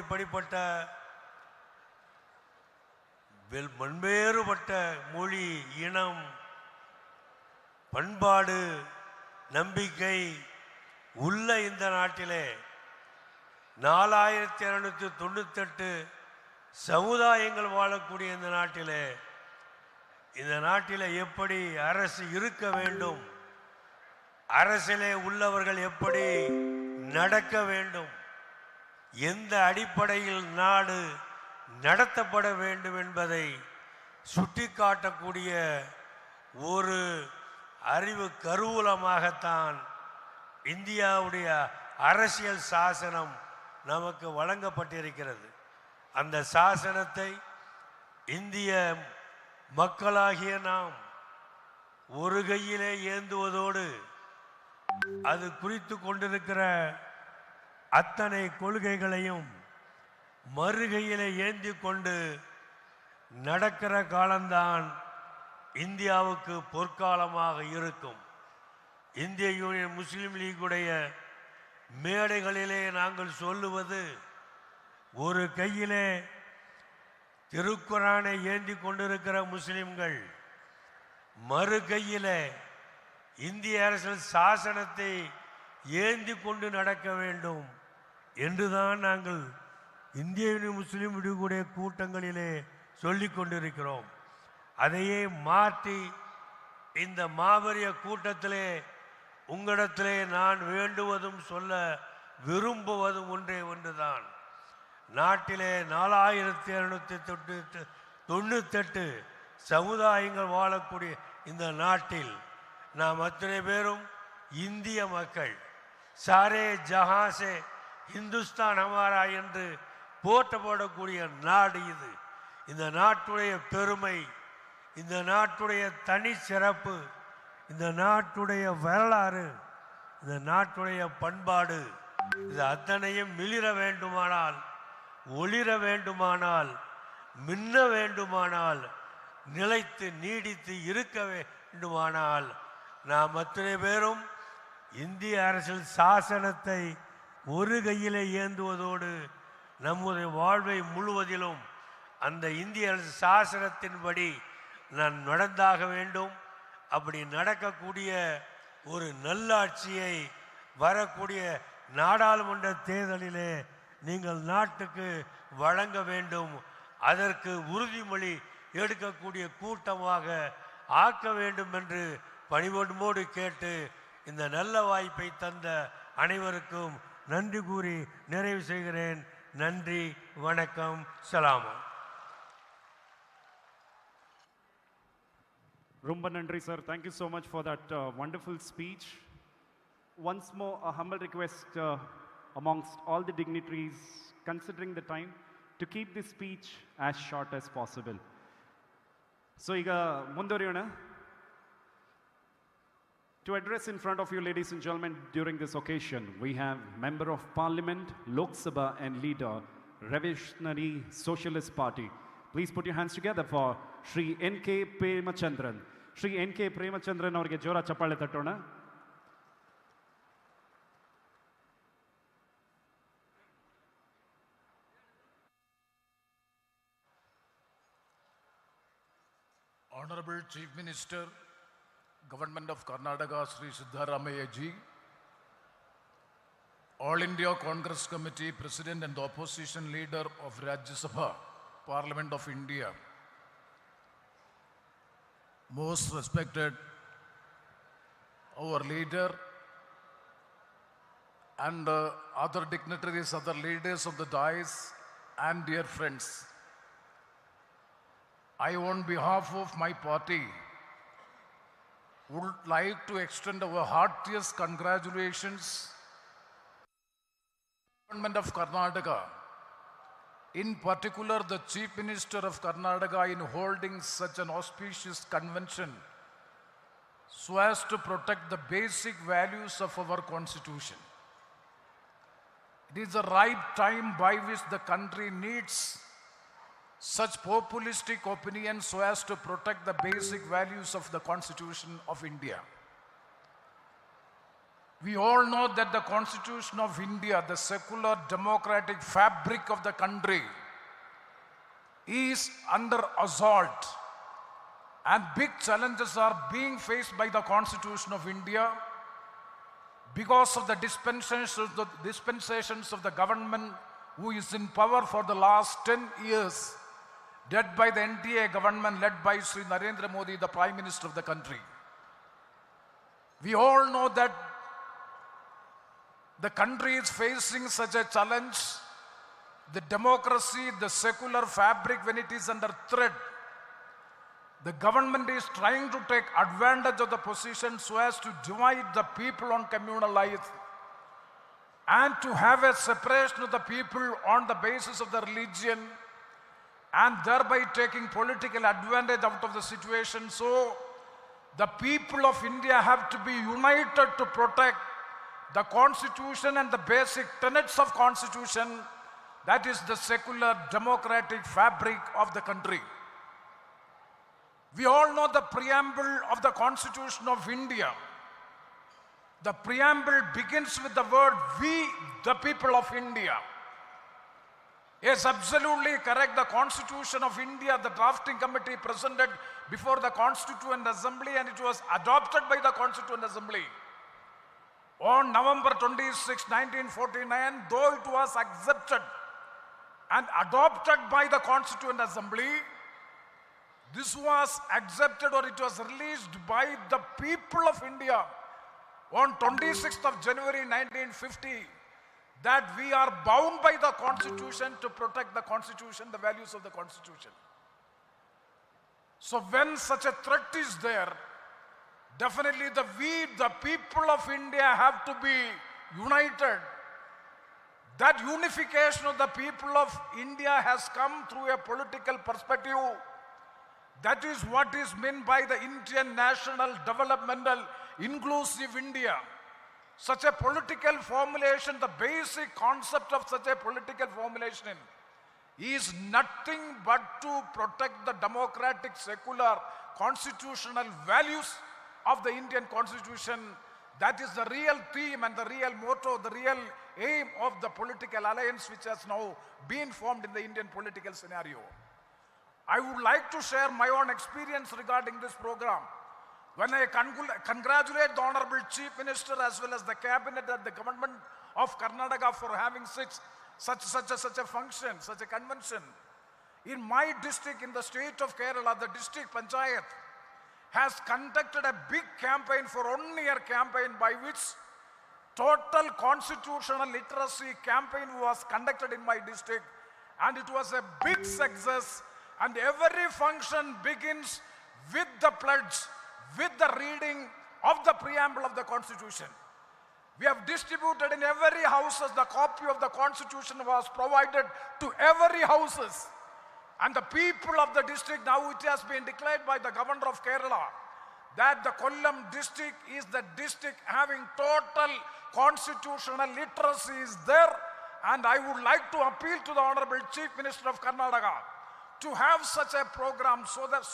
இப்படிப்பட்ட பல்வேறுபட்ட மொழி, இனம், பண்பாடு, நம்பிக்கை உள்ள இந்த நாட்டிலே 4298 சமுதாயங்கள் வாழக்கூடிய இந்த நாட்டிலே எப்படி அரசு இருக்க வேண்டும், அரசிலே உள்ளவர்கள் எப்படி நடக்க வேண்டும், எந்த அடிப்படையில் நாடு நடத்தப்பட வேண்டும் என்பதை சுட்டிக்காட்டக்கூடிய ஒரு அறிவு கருவூலமாகத்தான் இந்தியாவுடைய அரசியல் சாசனம் நமக்கு வழங்கப்பட்டிருக்கிறது. அந்த சாசனத்தை இந்திய மக்களாகிய நாம் ஒரு கையிலே ஏந்துவதோடு அது குறித்து கொண்டிருக்கிற அத்தனை கொள்கைகளையும் மறுகையிலே ஏந்தி கொண்டு நடக்கிற காலம்தான் இந்தியாவுக்கு பொற்காலமாக இருக்கும். இந்திய யூனியன் முஸ்லீம் லீக்குடைய மேடைகளிலே நாங்கள் சொல்லுவது, ஒரு கையிலே திருக்குரானை ஏந்தி கொண்டிருக்கிற முஸ்லிம்கள் மறு கையிலே இந்திய அரசியல் சாசனத்தை ஏந்தி கொண்டு நடக்க வேண்டும் என்றுதான் நாங்கள் இந்திய முஸ்லீம் விடுகூடிய கூட்டங்களிலே சொல்லிக் கொண்டிருக்கிறோம். அதையே மாற்றி இந்த மாபெரிய கூட்டத்திலே உங்களிடத்திலே நான் வேண்டுவதும் சொல்ல விரும்புவதும் ஒன்றுதான். நாட்டிலே 4298 சமுதாயங்கள் வாழக்கூடிய இந்த நாட்டில் நாம் அத்தனை பேரும் இந்திய மக்கள். சாரே ஜஹாசே இந்துஸ்தான் ஹமாரா என்று போற்றப்படக்கூடிய நாடு இது. இந்த நாட்டுடைய பெருமை, இந்த நாட்டுடைய தனி சிறப்பு, இந்த நாட்டுடைய வரலாறு, இந்த நாட்டுடைய பண்பாடு, இது அத்தனையும் மிளிர வேண்டுமானால், ஒளிர வேண்டுமானால், மின்ன வேண்டுமானால், நிலைத்து நீடித்து இருக்க வேண்டுமானால் நாம் அத்தனை பேரும் இந்திய அரசியல் சாசனத்தை ஒரு கையிலே ஏந்துவதோடு நம்முடைய வாழ்வை முழுவதிலும் அந்த இந்திய அரசு சாசனத்தின்படி நான் நடந்தாக வேண்டும். அப்படி நடக்கக்கூடிய ஒரு நல்லாட்சியை வரக்கூடிய நாடாளுமன்ற தேர்தலிலே நீங்கள் நாட்டுக்கு வழங்க வேண்டும். அதற்கு உறுதிமொழி எடுக்கக்கூடிய கூட்டமாக ஆக்க வேண்டும் என்று பணிவன்போடு கேட்டு இந்த நல்ல வாய்ப்பை தந்த அனைவருக்கும் நன்றி கூறி நிறைவு செய்கிறேன். நன்றி, வணக்கம், சலாம். Rumba Nandri sir, thank you so much for that wonderful speech. Once more, a humble request amongst all the dignitaries, considering the time, to keep this speech as short as possible. So, iga mundoriyona. To address in front of you, ladies and gentlemen, during this occasion, we have Member of Parliament, Lok Sabha and Leader, Revolutionary Socialist Party. Please put your hands together for Shri N.K. Premachandran. Shri N.K. Premachandran avarge jora chappale tattona. Honorable Chief Minister, Government of Karnataka, Sri Siddharamaiah ji, All India Congress Committee President and the Opposition Leader of Rajya Sabha, Parliament of India, most respected our leader and other dignitaries, other leaders of the dais and dear friends, I on behalf of my party would like to extend our heartiest congratulations to the Government of Karnataka, in particular the Chief Minister of Karnataka, in holding such an auspicious convention so as to protect the basic values of our Constitution. It is the right time by which the country needs such populistic opinions so as to protect the basic values of the Constitution of India. We all know that the Constitution of India, the secular democratic fabric of the country, is under assault, and big challenges are being faced by the Constitution of India because of the dispensations of the government who is in power for the last 10 years, led by the NDA government, led by Sri Narendra Modi, the Prime Minister of the country. We all know that the country is facing such a challenge. The democracy, the secular fabric, when it is under threat, the government is trying to take advantage of the position so as to divide the people on communal life and to have a separation of the people on the basis of the religion, and thereby taking political advantage out of the situation. So the people of India have to be united to protect the Constitution and the basic tenets of Constitution, that is the secular democratic fabric of the country. We all know the preamble of the Constitution of India. The preamble begins with the word "we, the people of India." Yes, absolutely correct. The Constitution of India, the drafting committee presented before the Constituent Assembly, and it was adopted by the Constituent Assembly on November 26, 1949, though it was accepted and adopted by the Constituent Assembly. This was accepted, or it was released by the people of India on 26th of January 1950, that we are bound by the Constitution to protect the Constitution, the values of the Constitution. So when such a threat is there, definitely we, the people of India, have to be united. That unification of the people of India has come through a political perspective. That is what is meant by the Indian National Developmental Inclusive India. Such a political formulation, the basic concept of such a political formulation is nothing but to protect the democratic, secular, constitutional values of the Indian Constitution. That is the real theme and the real motto, the real aim of the political alliance which has now been formed in the Indian political scenario. I would like to share my own experience regarding this program. When I congratulate the Honorable Chief Minister as well as the Cabinet and the Government of Karnataka for having such a function, such a convention. In my district, in the state of Kerala, the district panchayat has conducted a big campaign for 1 year campaign, by which total constitutional literacy campaign was conducted in my district, and it was a big success. And every function begins with the pledge, with the reading of the preamble of the Constitution. We have distributed in every houses, the copy of the Constitution was provided to every houses. And the people of the district, now it has been declared by the Governor of Kerala that the Kollam district is the district having total constitutional literacy is there. And I would like to appeal to the Honorable Chief Minister of Karnataka to have such a program so that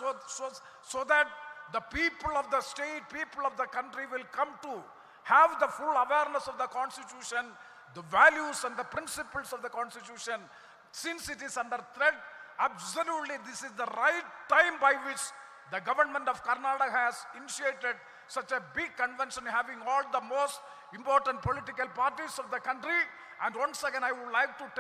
the people of the state, people of the country will come to have the full awareness of the Constitution, the values and the principles of the Constitution. Since it is under threat, absolutely this is the right time by which the government of Karnataka has initiated such a big convention having all the most important political parties of the country. And once again, I would like to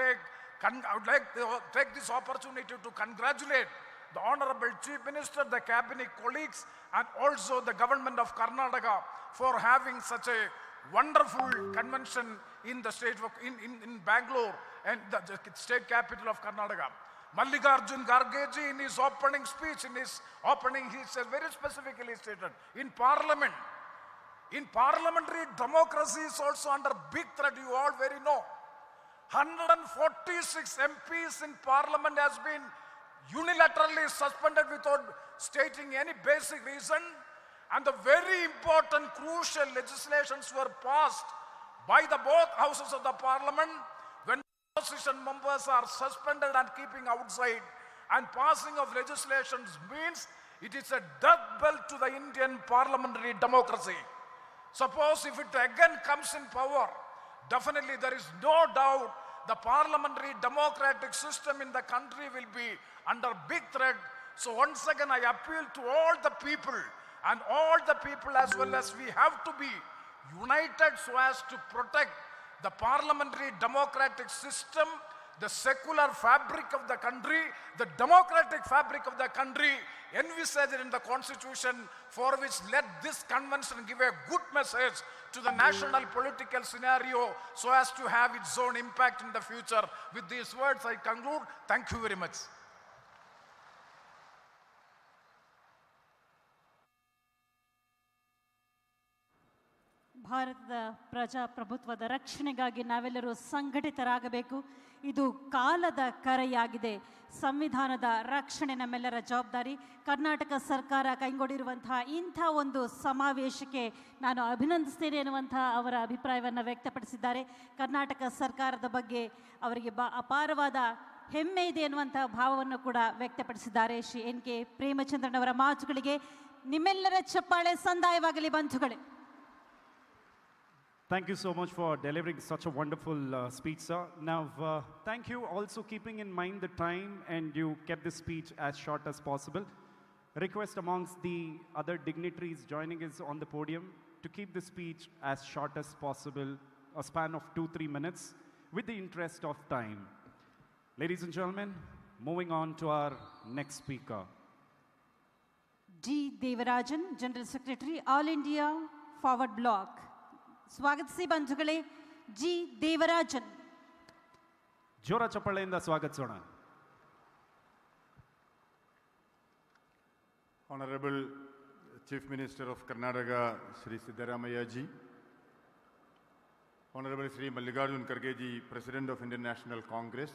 take this opportunity to congratulate the Honorable Chief Minister, the Cabinet colleagues, and also the government of Karnataka for having such a wonderful convention in the state of, in Bangalore, and the state capital of Karnataka. Mallikarjun Kharge in his opening speech, he said very specifically stated, in parliamentary democracy is also under big threat, you all very know. 146 MPs in parliament has been unilaterally suspended without stating any basic reason, and the very important crucial legislations were passed by the both houses of the parliament. When opposition members are suspended and keeping outside, and passing of legislations means it is a death bell to the Indian parliamentary democracy. Suppose if it again comes in power, definitely there is no doubt the parliamentary democratic system in the country will be under big threat. So once again I appeal to all the people, and all the people as well as we have to be united so as to protect the parliamentary democratic system, the secular fabric of the country, the democratic fabric of the country envisaged in the constitution, for which let this convention give a good message to the national political scenario so as to have its own impact in the future. With these words I conclude. Thank you very much. ಭಾರತದ ಪ್ರಜಾಪ್ರಭುತ್ವದ ರಕ್ಷಣೆಗಾಗಿ ನಾವೆಲ್ಲರೂ ಸಂಘಟಿತರಾಗಬೇಕು. ಇದು ಕಾಲದ ಕರೆಯಾಗಿದೆ. ಸಂವಿಧಾನದ ರಕ್ಷಣೆ ನಮ್ಮೆಲ್ಲರ ಜವಾಬ್ದಾರಿ. ಕರ್ನಾಟಕ ಸರ್ಕಾರ ಕೈಗೊಂಡಿರುವಂತಹ ಇಂಥ ಒಂದು ಸಮಾವೇಶಕ್ಕೆ ನಾನು ಅಭಿನಂದಿಸ್ತೇನೆ ಎನ್ನುವಂತಹ ಅವರ ಅಭಿಪ್ರಾಯವನ್ನು ವ್ಯಕ್ತಪಡಿಸಿದ್ದಾರೆ. ಕರ್ನಾಟಕ ಸರ್ಕಾರದ ಬಗ್ಗೆ ಅವರಿಗೆ ಅಪಾರವಾದ ಹೆಮ್ಮೆ ಇದೆ ಎನ್ನುವಂತಹ ಭಾವವನ್ನು ಕೂಡ ವ್ಯಕ್ತಪಡಿಸಿದ್ದಾರೆ. ಶ್ರೀ NK ಪ್ರೇಮಚಂದ್ರನ್ ಅವರ ಮಾತುಗಳಿಗೆ ನಿಮ್ಮೆಲ್ಲರ ಚಪ್ಪಾಳೆ ಸಂದಾಯವಾಗಲಿ ಬಂಧುಗಳೇ. Thank you so much for delivering such a wonderful speech, sir. Now, thank you also keeping in mind the time, and you kept the speech as short as possible. Request amongst the other dignitaries joining us on the podium to keep the speech as short as possible, a span of 2-3 minutes, with the interest of time. Ladies and gentlemen, moving on to our next speaker. D. Devarajan, General Secretary, All India Forward Bloc. ಸ್ವಾಗತಿಸಿ ಬಂಧುಗಳೇ. G Devarajan. ಜೋರ ಚಪ್ಪಾಳೆಯಿಂದ ಸ್ವಾಗತಿಸೋಣ. Honorable Chief Minister of Karnataka, Shri Siddaramaiah ji, Honorable Shri Mallikarjun Kharge ji, President of Indian National Congress,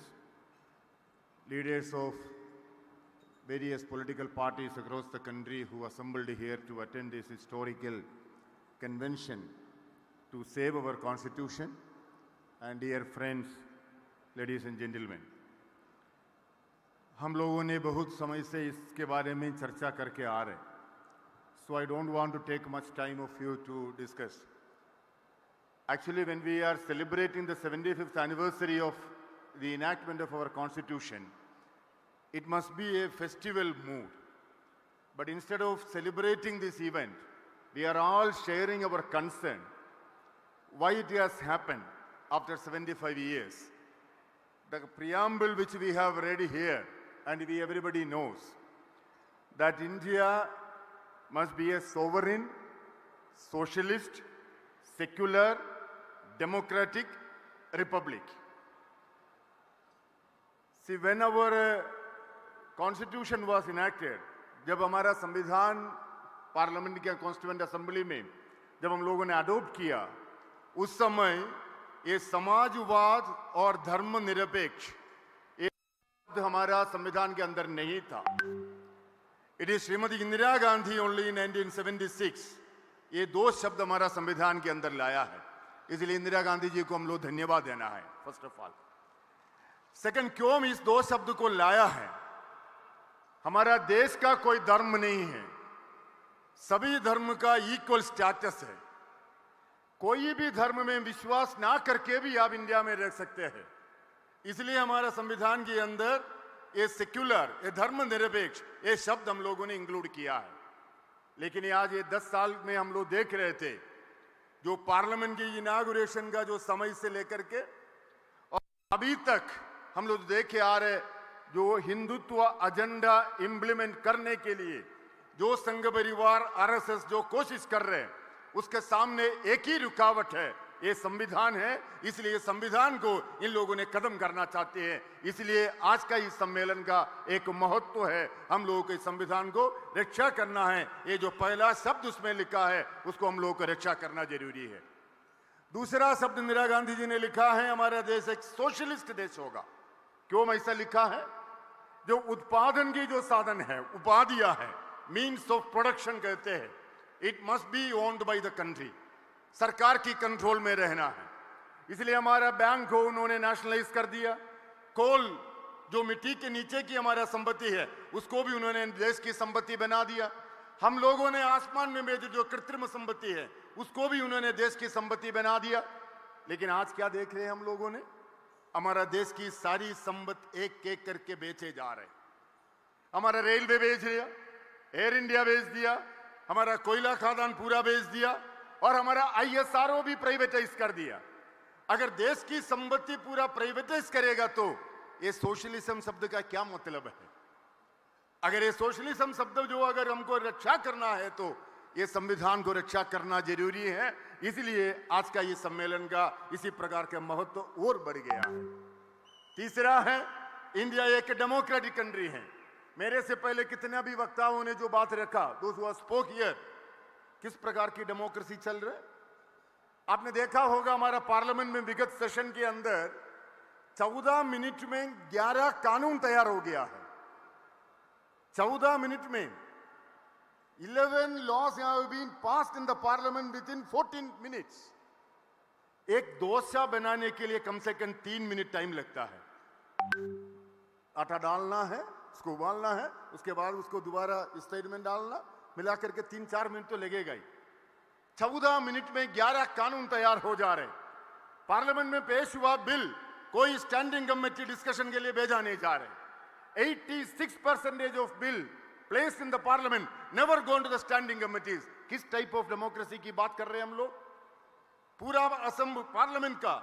leaders of various political parties across the country who assembled here to attend this historical convention to save our constitution, and dear friends, ladies and gentlemen, हम लोगों ने बहुत समय से इसके बारे में चर्चा करके आ रहे, so I don't want to take much time of you to discuss. Actually, when we are celebrating the 75th anniversary of the enactment of our constitution, it must be a festival mood. But instead of celebrating this event, we are all sharing our concern why it has happened after 75 years. The preamble which we have read here, and everybody knows, that India must be a sovereign, socialist, secular, democratic republic. See, when our constitution was enacted, जब हमारा संविधान parliament के constituent assembly में जब हम लोगों ने adopt किया, उस समय ये समाजवाद और धर्मनिरपेक्ष शब्द हमारा संविधान के अंदर नहीं था. It is Shrimati Indira Gandhi only in 1976 ये दो शब्द हमारा संविधान के अंदर लाया है. इसलिए इंदिरा गांधी जी को हम लोग धन्यवाद देना है फर्स्ट ऑफ ऑल. सेकंड, क्यों हम इस दो शब्द को लाया है? हमारा देश का कोई धर्म नहीं है, सभी धर्म का इक्वल स्टेटस है. कोई भी धर्म में विश्वास ना करके भी आप इंडिया में रह सकते हैं. इसलिए हमारा संविधान के अंदर ये सेक्युलर, ये धर्मनिरपेक्ष, ये शब्द हम लोगों ने इंक्लूड किया है. लेकिन आज ये 10 साल में हम लोग देख रहे थे, जो पार्लियामेंट की इनागुरेशन का जो समय से लेकर के और अभी तक हम लोग देखे आ रहे, जो हिंदुत्व एजेंडा इंप्लीमेंट करने के लिए जो संघ परिवार RSS जो कोशिश कर रहे हैं, उसके सामने एक ही रुकावट है, ये संविधान है. इसलिए संविधान को इन लोगों ने खत्म करना चाहते हैं. इसलिए आज का इस सम्मेलन का एक महत्व है, हम लोगों को इस संविधान को रक्षा करना है. ये जो पहला शब्द उसमें लिखा है, उसको हम लोगों को रक्षा करना जरूरी है. दूसरा शब्द इंदिरा गांधी जी ने लिखा है, हमारा देश एक सोशलिस्ट देश होगा. क्यों ऐसा लिखा है? जो उत्पादन की जो साधन है, उपाधियां है, मीन्स ऑफ प्रोडक्शन कहते हैं, it must be owned by the country. सरकार की कंट्रोल में रहना है. इसलिए हमारा बैंक को उन्होंने नेशनलाइज कर दिया. कोल जो मिट्टी के नीचे की हमारा संपत्ति है, उसको भी उन्होंने देश की संपत्ति बना दिया. हम लोगों ने आसमान में भेजे जो कृत्रिम संपत्ति है उसको भी उन्होंने देश की संपत्ति बना दिया। लेकिन आज क्या देख रहे हैं हम लोगों ने? हमारा देश की सारी संपत्ति एक एक करके बेचे जा रहे। हमारा रेलवे बेच दिया, एयर इंडिया बेच दिया, हमारा कोयला खदान पूरा बेच दिया और हमारा ISRO भी प्राइवेटाइज कर दिया। अगर देश की संपत्ति पूरा प्राइवेटाइज करेगा तो ये सोशलिज्म शब्द का क्या मतलब है? अगर ये सोशलिज्म शब्द जो अगर हमको रक्षा करना है तो ये संविधान को रक्षा करना जरूरी है। इसलिए आज का ये सम्मेलन का इसी प्रकार का महत्व और बढ़ गया है। तीसरा है, इंडिया एक डेमोक्रेटिक कंट्री है। मेरे से पहले कितने भी वक्ताओं ने जो बात रखा, दोज हु स्पोक हियर, किस प्रकार की डेमोक्रेसी चल रहा है? आपने देखा होगा हमारा पार्लियामेंट में विगत सेशन के अंदर 14 मिनट में 11 कानून तैयार हो गया है। 14 मिनट में 11 laws have been passed in the parliament within 14 minutes. एक डोसा बनाने के लिए कम से कम 3 मिनट टाइम लगता है। आटा डालना है, उसको उबालना है, उसके बाद उसको दोबारा स्टेज में डालना, मिलाकर के 3-4 मिनट तो लगेगा ही। 14 मिनट में 11 कानून तैयार हो जा रहे। पार्लियामेंट में पेश हुआ बिल कोई स्टैंडिंग कमेटी डिस्कशन के लिए भेजा नहीं जा रहे। 86% of bill placed in the parliament never gone to the standing committees. किस टाइप ऑफ डेमोक्रेसी की बात कर रहे हैं हम लोग? पूरा असम पार्लियामेंट का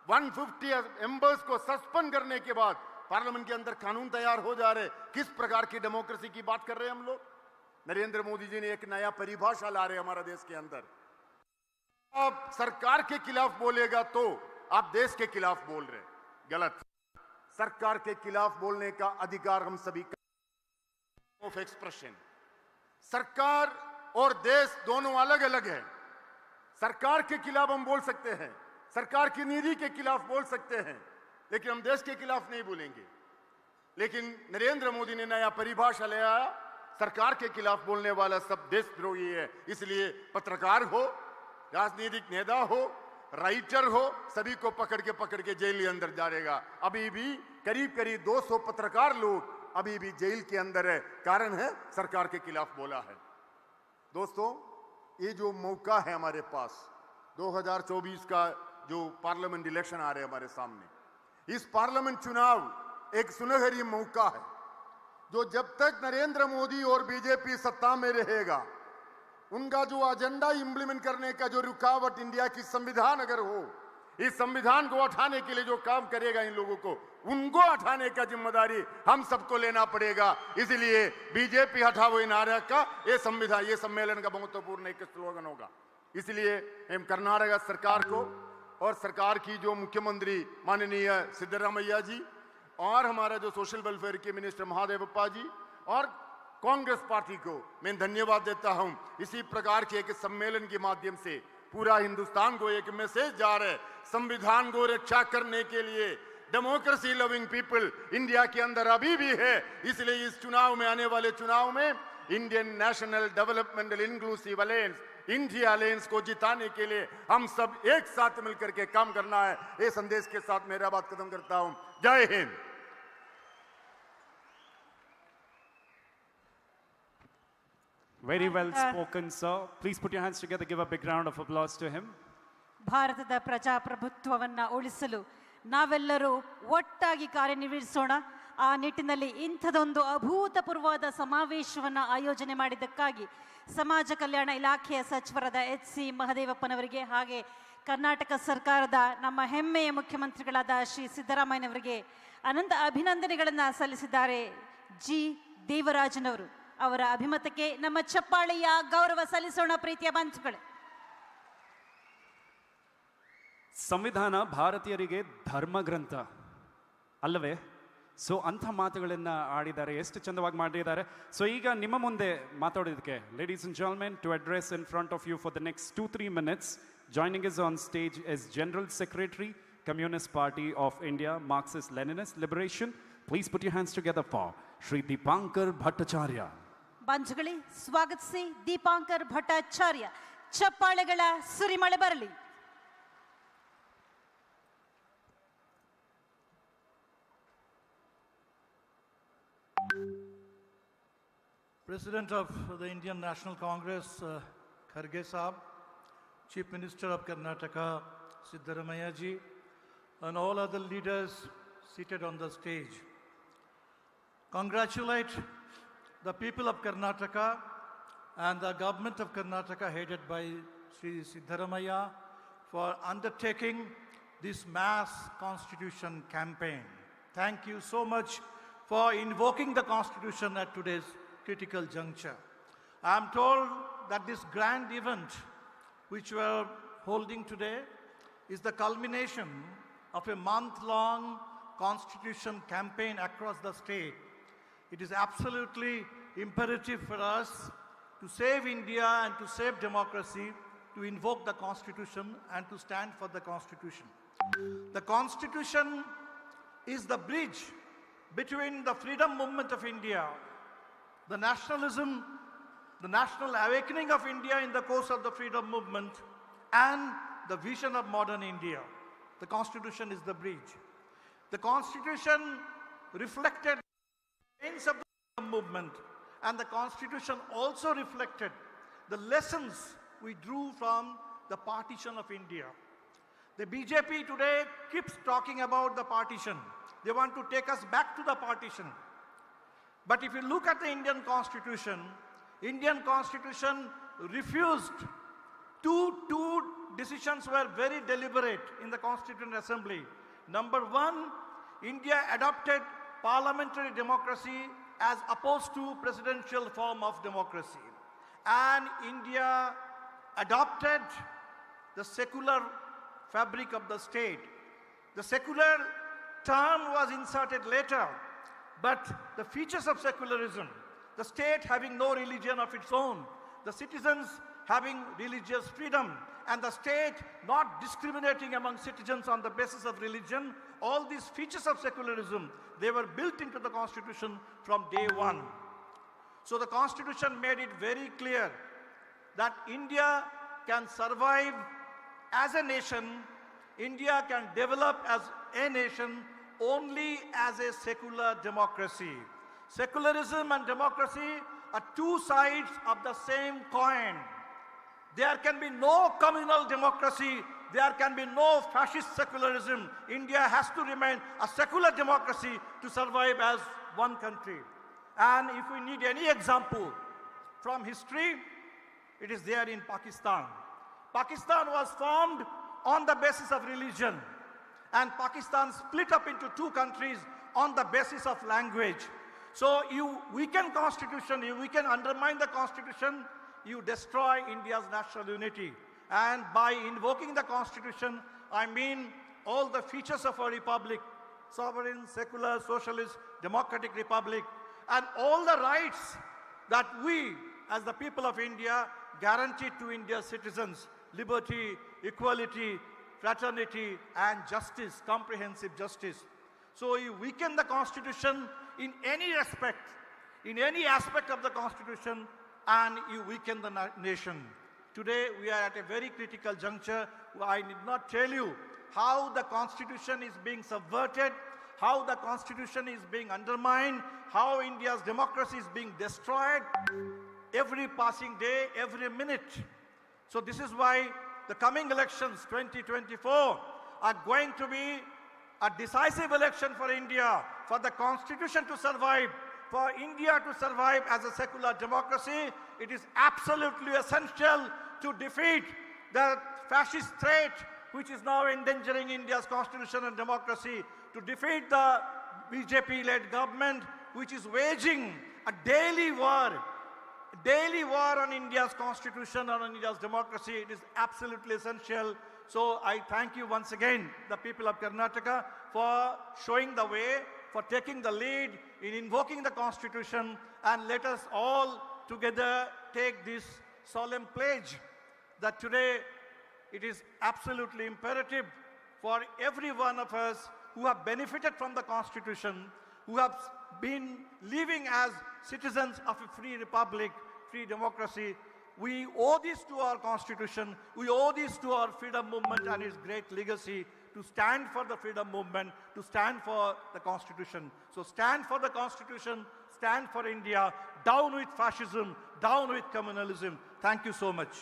150 मेंबर्स को सस्पेंड करने के बाद पार्लियामेंट के अंदर कानून तैयार हो जा रहे। किस प्रकार की डेमोक्रेसी की बात कर रहे हैं हम लोग? नरेंद्र मोदी जी ने एक नया परिभाषा ला रहे हमारा देश के अंदर। आप सरकार के खिलाफ बोलेगा तो आप देश के खिलाफ बोल रहे, गलत। सरकार के खिलाफ बोलने का अधिकार हम सभी का ऑफ एक्सप्रेशन। सरकार और देश दोनों अलग अलग है। सरकार के खिलाफ हम बोल सकते हैं, सरकार की नीति के खिलाफ बोल सकते हैं, लेकिन हम देश के खिलाफ नहीं बोलेंगे। लेकिन नरेंद्र मोदी ने नया परिभाषा ले आया, सरकार के खिलाफ बोलने वाला सब देशद्रोही है। इसलिए पत्रकार हो, राजनीतिक नेता हो, राइटर हो, सभी को पकड़ के जेल के अंदर जाएगा। अभी भी करीब 200 पत्रकार लोग अभी भी जेल के अंदर है। कारण है सरकार के खिलाफ बोला है। दोस्तों, ये जो मौका है हमारे पास, 2024 का जो पार्लियामेंट इलेक्शन आ रहे हैं हमारे सामने, इस पार्लियामेंट चुनाव एक सुनहरी मौका है जो जब तक नरेंद्र मोदी और बीजेपी सत्ता में रहेगा, उनका जो एजेंडा इंप्लीमेंट करने का जो रुकावट इंडिया की संविधान अगर हो, इस संविधान को हटाने के लिए जो काम करेगा इन लोगों को, उनको हटाने का जिम्मेदारी हम सबको लेना पड़ेगा। इसलिए बीजेपी हटाओ नारा का ये संविधान, ये सम्मेलन का महत्वपूर्ण एक स्लोगन होगा। इसलिए हम कर्नाटक सरकार को और सरकार की जो मुख्यमंत्री माननीय सिद्धरामैया जी और हमारा जो सोशल वेलफेयर के मिनिस्टर महादेवप्पा जी और कांग्रेस पार्टी को मैं धन्यवाद देता हूं। इसी प्रकार के एक सम्मेलन के माध्यम से पूरा हिंदुस्तान को एक मैसेज जा रहा है, संविधान को रक्षा करने के लिए डेमोक्रेसी लविंग पीपल इंडिया के अंदर अभी भी है। इसलिए इस चुनाव में, आने वाले चुनाव में Indian national developmental inclusive alliance, India alliance को जिताने के लिए हम सब एक साथ मिलकर के काम करना है। ये संदेश के साथ मेरा बात खत्म करता हूं। जय Hind. Very well spoken, sir. Please put your hands together. Give a big round of applause to him. ಭಾರತದ ಪ್ರಜಾಪ್ರಭುತ್ವವನ್ನು ಉಳಿಸಲು ನಾವೆಲ್ಲರೂ ಒಟ್ಟಾಗಿ ಕಾರ್ಯನಿರ್ವಹಿಸೋಣ. ಆ ನಿಟ್ಟಿನಲ್ಲಿ ಇಂಥದೊಂದು ಅಭೂತಪೂರ್ವವಾದ ಸಮಾವೇಶವನ್ನು ಆಯೋಜನೆ ಮಾಡಿದ್ದಕ್ಕಾಗಿ ಸಮಾಜ ಕಲ್ಯಾಣ ಇಲಾಖೆಯ ಸಚಿವರಾದ HC ಮಹದೇವಪ್ಪನವರಿಗೆ ಹಾಗೆ ಕರ್ನಾಟಕ ಸರ್ಕಾರದ ನಮ್ಮ ಹೆಮ್ಮೆಯ ಮುಖ್ಯಮಂತ್ರಿಗಳಾದ ಶ್ರೀ ಸಿದ್ದರಾಮಯ್ಯನವರಿಗೆ ಅನಂತ ಅಭಿನಂದನೆಗಳನ್ನು ಸಲ್ಲಿಸಿದ್ದಾರೆ. ಜಿ ದೇವರಾಜನವರು ಅವರ ಅಭಿಮತಕ್ಕೆ ನಮ್ಮ ಚಪ್ಪಾಳೆಯ ಗೌರವ ಸಲ್ಲಿಸೋಣ. ಪ್ರೀತಿಯ ಬಂಧುಗಳೇ, ಸಂವಿಧಾನ ಭಾರತೀಯರಿಗೆ ಧರ್ಮ ಗ್ರಂಥ ಅಲ್ಲವೇ? ಸೊ ಅಂಥ ಮಾತುಗಳನ್ನು ಆಡಿದ್ದಾರೆ, ಎಷ್ಟು ಚಂದವಾಗಿ ಮಾಡಿದ್ದಾರೆ. ಸೊ ಈಗ ನಿಮ್ಮ ಮುಂದೆ ಮಾತಾಡೋದಕ್ಕೆ, ladies and gentlemen, to address in front of you for the next 2-3 minutes, joining us on stage is General Secretary, Communist Party of India, Marxist Leninist Liberation. Please put your hands together for Shri Deepankar Bhattacharya. ಬಂಧುಗಳೇ, ಸ್ವಾಗತಿಸಿ ದೀಪಾಂಕರ್ ಭಟ್ಟಾಚಾರ್ಯ. ಚಪ್ಪಾಳೆಗಳ ಸುರಿಮಳೆ ಬರಲಿ. President of the Indian National Congress, Kharge Saab, Chief Minister of Karnataka, Siddaramaiah ji, and all other leaders seated on the stage. Congratulate the people of Karnataka and the government of Karnataka headed by Sri Siddaramaiah for undertaking this mass constitution campaign. Thank you so much for invoking the constitution at today's critical juncture. I am told that this grand event which we are holding today is the culmination of a month-long constitution campaign across the state. It is absolutely imperative for us to save India and to save democracy, to invoke the Constitution and to stand for the Constitution. The Constitution is the bridge between the freedom movement of India, the nationalism, the national awakening of India in the course of the freedom movement, and the vision of modern India. The Constitution is the bridge. The Constitution reflected the aims of the freedom movement, and the Constitution also reflected the lessons we drew from the partition of India. The BJP today keeps talking about the partition. They want to take us back to the partition. But if you look at the Indian Constitution refused two decisions were very deliberate in the Constituent Assembly. Number one, India adopted parliamentary democracy as opposed to presidential form of democracy. And India adopted the secular fabric of the state. The secular term was inserted later, but the features of secularism, the state having no religion of its own, the citizens having religious freedom, and the state not discriminating among citizens on the basis of religion, all these features of secularism, they were built into the Constitution from day one. So the Constitution made it very clear that India can survive as a nation, India can develop as a nation only as a secular democracy. Secularism and democracy are two sides of the same coin. There can be no communal democracy, there can be no fascist secularism. India has to remain a secular democracy to survive as one country. And if we need any example from history, it is there in Pakistan. Pakistan was formed on the basis of religion, and Pakistan split up into two countries on the basis of language. So you weaken constitution, you weaken, undermine the constitution, you destroy India's national unity. And by invoking the constitution, I mean all the features of a republic, sovereign, secular, socialist, democratic republic, and all the rights that we, as the people of India, guaranteed to India's citizens: liberty, equality, fraternity, and justice, comprehensive justice. So you weaken the constitution in any respect, in any aspect of the constitution, and you weaken the nation. Today we are at a very critical juncture. I need not tell you how the constitution is being subverted, how the constitution is being undermined, how India's democracy is being destroyed every passing day, every minute. So this is why the coming elections, 2024, are going to be a decisive election for India, for the constitution to survive, for India to survive as a secular democracy. It is absolutely essential to defeat the fascist threat which is now endangering India's constitution and democracy, to defeat the BJP-led government which is waging a daily war on India's constitution and on India's democracy. It is absolutely essential. So I thank you once again, the people of Karnataka, for showing the way, for taking the lead in invoking the constitution, and let us all together take this solemn pledge that today it is absolutely imperative for every one of us who have benefited from the constitution, who have been living as citizens of a free republic, free democracy. We owe this to our constitution, we owe this to our freedom movement and its great legacy, to stand for the freedom movement, to stand for the Constitution. So stand for the Constitution, stand for India, down with fascism, down with communalism. Thank you so much.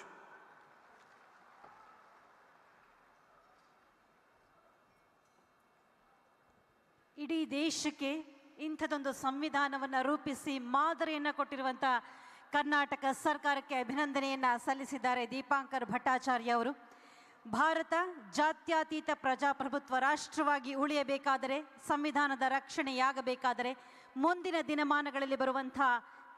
ಇಡೀ ದೇಶಕ್ಕೆ ಇಂಥದೊಂದು ಸಂವಿಧಾನವನ್ನು ರೂಪಿಸಿ ಮಾದರಿಯನ್ನು ಕೊಟ್ಟಿರುವಂಥ ಕರ್ನಾಟಕ ಸರ್ಕಾರಕ್ಕೆ ಅಭಿನಂದನೆಯನ್ನು ಸಲ್ಲಿಸಿದ್ದಾರೆ ದೀಪಾಂಕರ್ ಭಟ್ಟಾಚಾರ್ಯ ಅವರು. ಭಾರತ ಜಾತ್ಯತೀತ ಪ್ರಜಾಪ್ರಭುತ್ವ ರಾಷ್ಟ್ರವಾಗಿ ಉಳಿಯಬೇಕಾದರೆ, ಸಂವಿಧಾನದ ರಕ್ಷಣೆಯಾಗಬೇಕಾದರೆ ಮುಂದಿನ ದಿನಮಾನಗಳಲ್ಲಿ ಬರುವಂಥ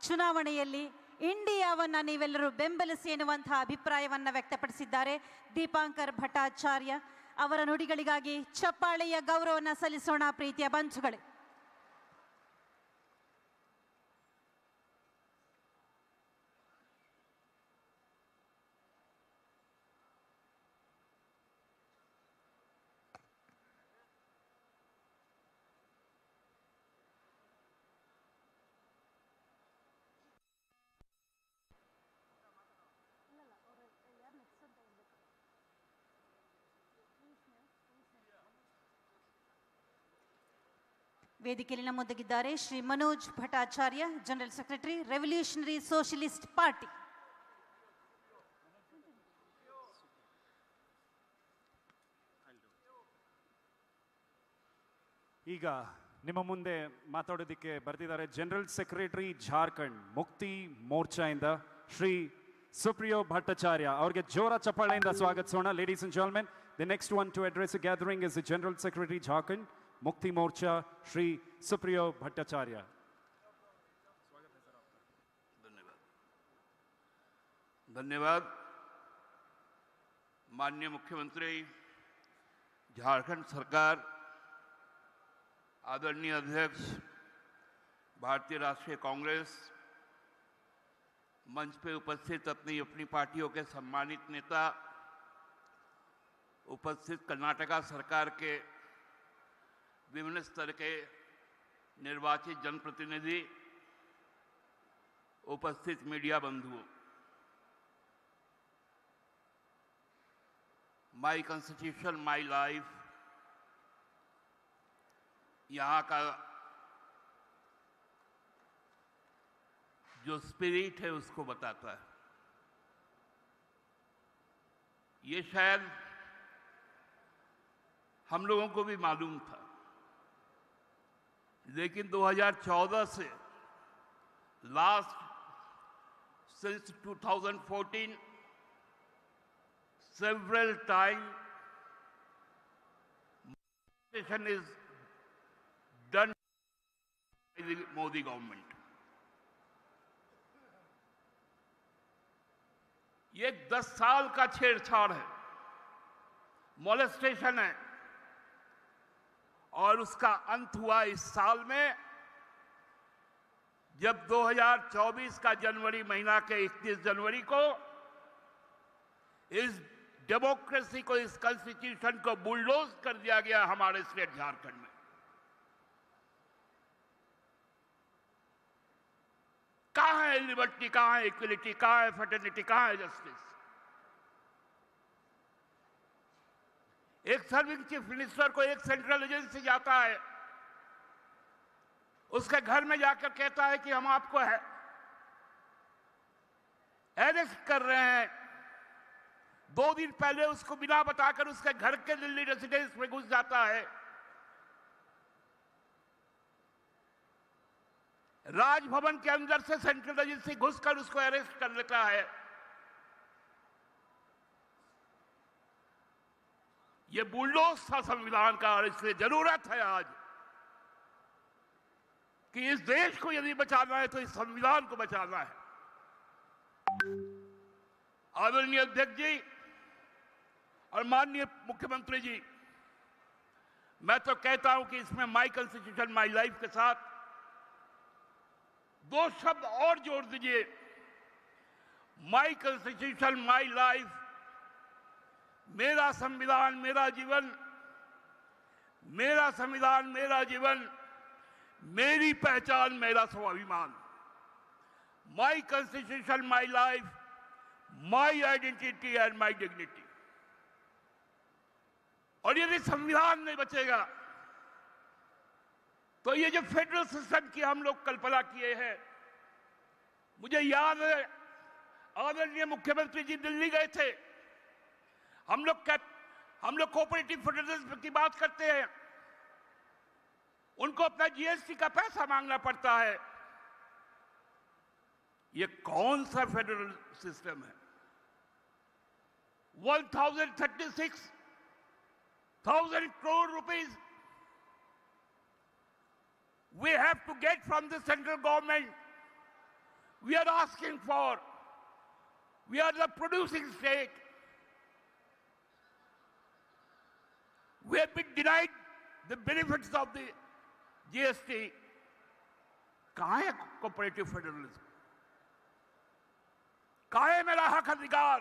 ಚುನಾವಣೆಯಲ್ಲಿ ಇಂಡಿಯಾವನ್ನು ನೀವೆಲ್ಲರೂ ಬೆಂಬಲಿಸಿ ಎನ್ನುವಂಥ ಅಭಿಪ್ರಾಯವನ್ನು ವ್ಯಕ್ತಪಡಿಸಿದ್ದಾರೆ ದೀಪಾಂಕರ್ ಭಟ್ಟಾಚಾರ್ಯ. ಅವರ ನುಡಿಗಳಿಗಾಗಿ ಚಪ್ಪಾಳೆಯ ಗೌರವವನ್ನು ಸಲ್ಲಿಸೋಣ ಪ್ರೀತಿಯ ಬಂಧುಗಳೇ. ವೇದಿಕೆಯಲ್ಲಿ ನಮ್ಮೊಂದಿಗಿದ್ದಾರೆ Shri Manoj Bhattacharya, general secretary, Revolutionary Socialist Party. ಈಗ ನಿಮ್ಮ ಮುಂದೆ ಮಾತಾಡೋದಕ್ಕೆ ಬರ್ತಿದ್ದಾರೆ ಜನರಲ್ ಸೆಕ್ರೆಟರಿ ಜಾರ್ಖಂಡ್ ಮುಕ್ತಿ ಮೋರ್ಚಾದಿಂದ ಶ್ರೀ ಸುಪ್ರಿಯೋ ಭಟ್ಟಾಚಾರ್ಯ. ಅವರಿಗೆ ಜೋರ ಚಪ್ಪಾಳೆಯಿಂದ ಸ್ವಾಗತಿಸೋಣ. Ladies and gentlemen, the next one to address a gathering is the general secretary Jharkhand Mukti Morcha Shri Supriyo Bhattacharya. धन्यवाद. धन्यवाद. माननीय मुख्यमंत्री, झारखंड सरकार, आदरणीय अध्यक्ष भारतीय राष्ट्रीय कांग्रेस, मंच पे उपस्थित अपनी अपनी पार्टियों के सम्मानित नेता, उपस्थित कर्नाटका सरकार के विभिन्न स्तर के निर्वाचित जनप्रतिनिधि, उपस्थित मीडिया बंधुओं, माई कॉन्स्टिट्यूशन माई लाइफ यहाँ का जो स्पिरिट है उसको बताता है. ये शायद हम लोगों को भी मालूम था, लेकिन 2014 से last since 2014 several time session is done by the Modi government. ये 10 साल का छेड़छाड़ है, मोलेस्टेशन है, और उसका अंत हुआ इस साल में, जब 2024 का जनवरी महीना के 31 जनवरी को इस डेमोक्रेसी को, इस कॉन्स्टिट्यूशन को बुलडोज कर दिया गया हमारे स्टेट झारखंड में. कहां है लिबर्टी, कहां है इक्वलिटी, कहां है फर्टर्निटी, कहां है जस्टिस? एक सर्विंग चीफ मिनिस्टर को एक सेंट्रल एजेंसी जाता है, उसके घर में जाकर कहता है कि हम आपको अरेस्ट कर रहे हैं. 2 दिन पहले उसको बिना बताकर उसके घर के दिल्ली रेसिडेंस में घुस जाता है. राजभवन के अंदर से सेंट्रल एजेंसी घुसकर उसको अरेस्ट कर लेता है. ये बुलडोज था संविधान का, और इसलिए जरूरत है आज कि इस देश को यदि बचाना है तो इस संविधान को बचाना है. आदरणीय अध्यक्ष जी और माननीय मुख्यमंत्री जी, मैं तो कहता हूं कि इसमें माई कॉन्स्टिट्यूशन माई लाइफ के साथ 2 शब्द और जोड़ दीजिए. माई कॉन्स्टिट्यूशन माई लाइफ, मेरा संविधान मेरा जीवन, मेरा संविधान मेरा जीवन, मेरी पहचान मेरा स्वाभिमान. My constitution my life, my identity and my dignity. और यदि संविधान नहीं बचेगा तो ये जो फेडरल सिस्टम की हम लोग कल्पना किए हैं, मुझे याद है आदरणीय मुख्यमंत्री जी दिल्ली गए थे। हम लोग कोऑपरेटिव फेडरलिज्म की बात करते हैं, उनको अपना जीएसटी का पैसा मांगना पड़ता है। ये कौन सा फेडरल सिस्टम है? 1036,000 crore rupees we have to get from the central government. We are asking for. We are the producing state. We have been denied the benefits of the GST. कहाँ है कोऑपरेटिव फेडरलिज्म? कहाँ है मेरा हक अधिकार?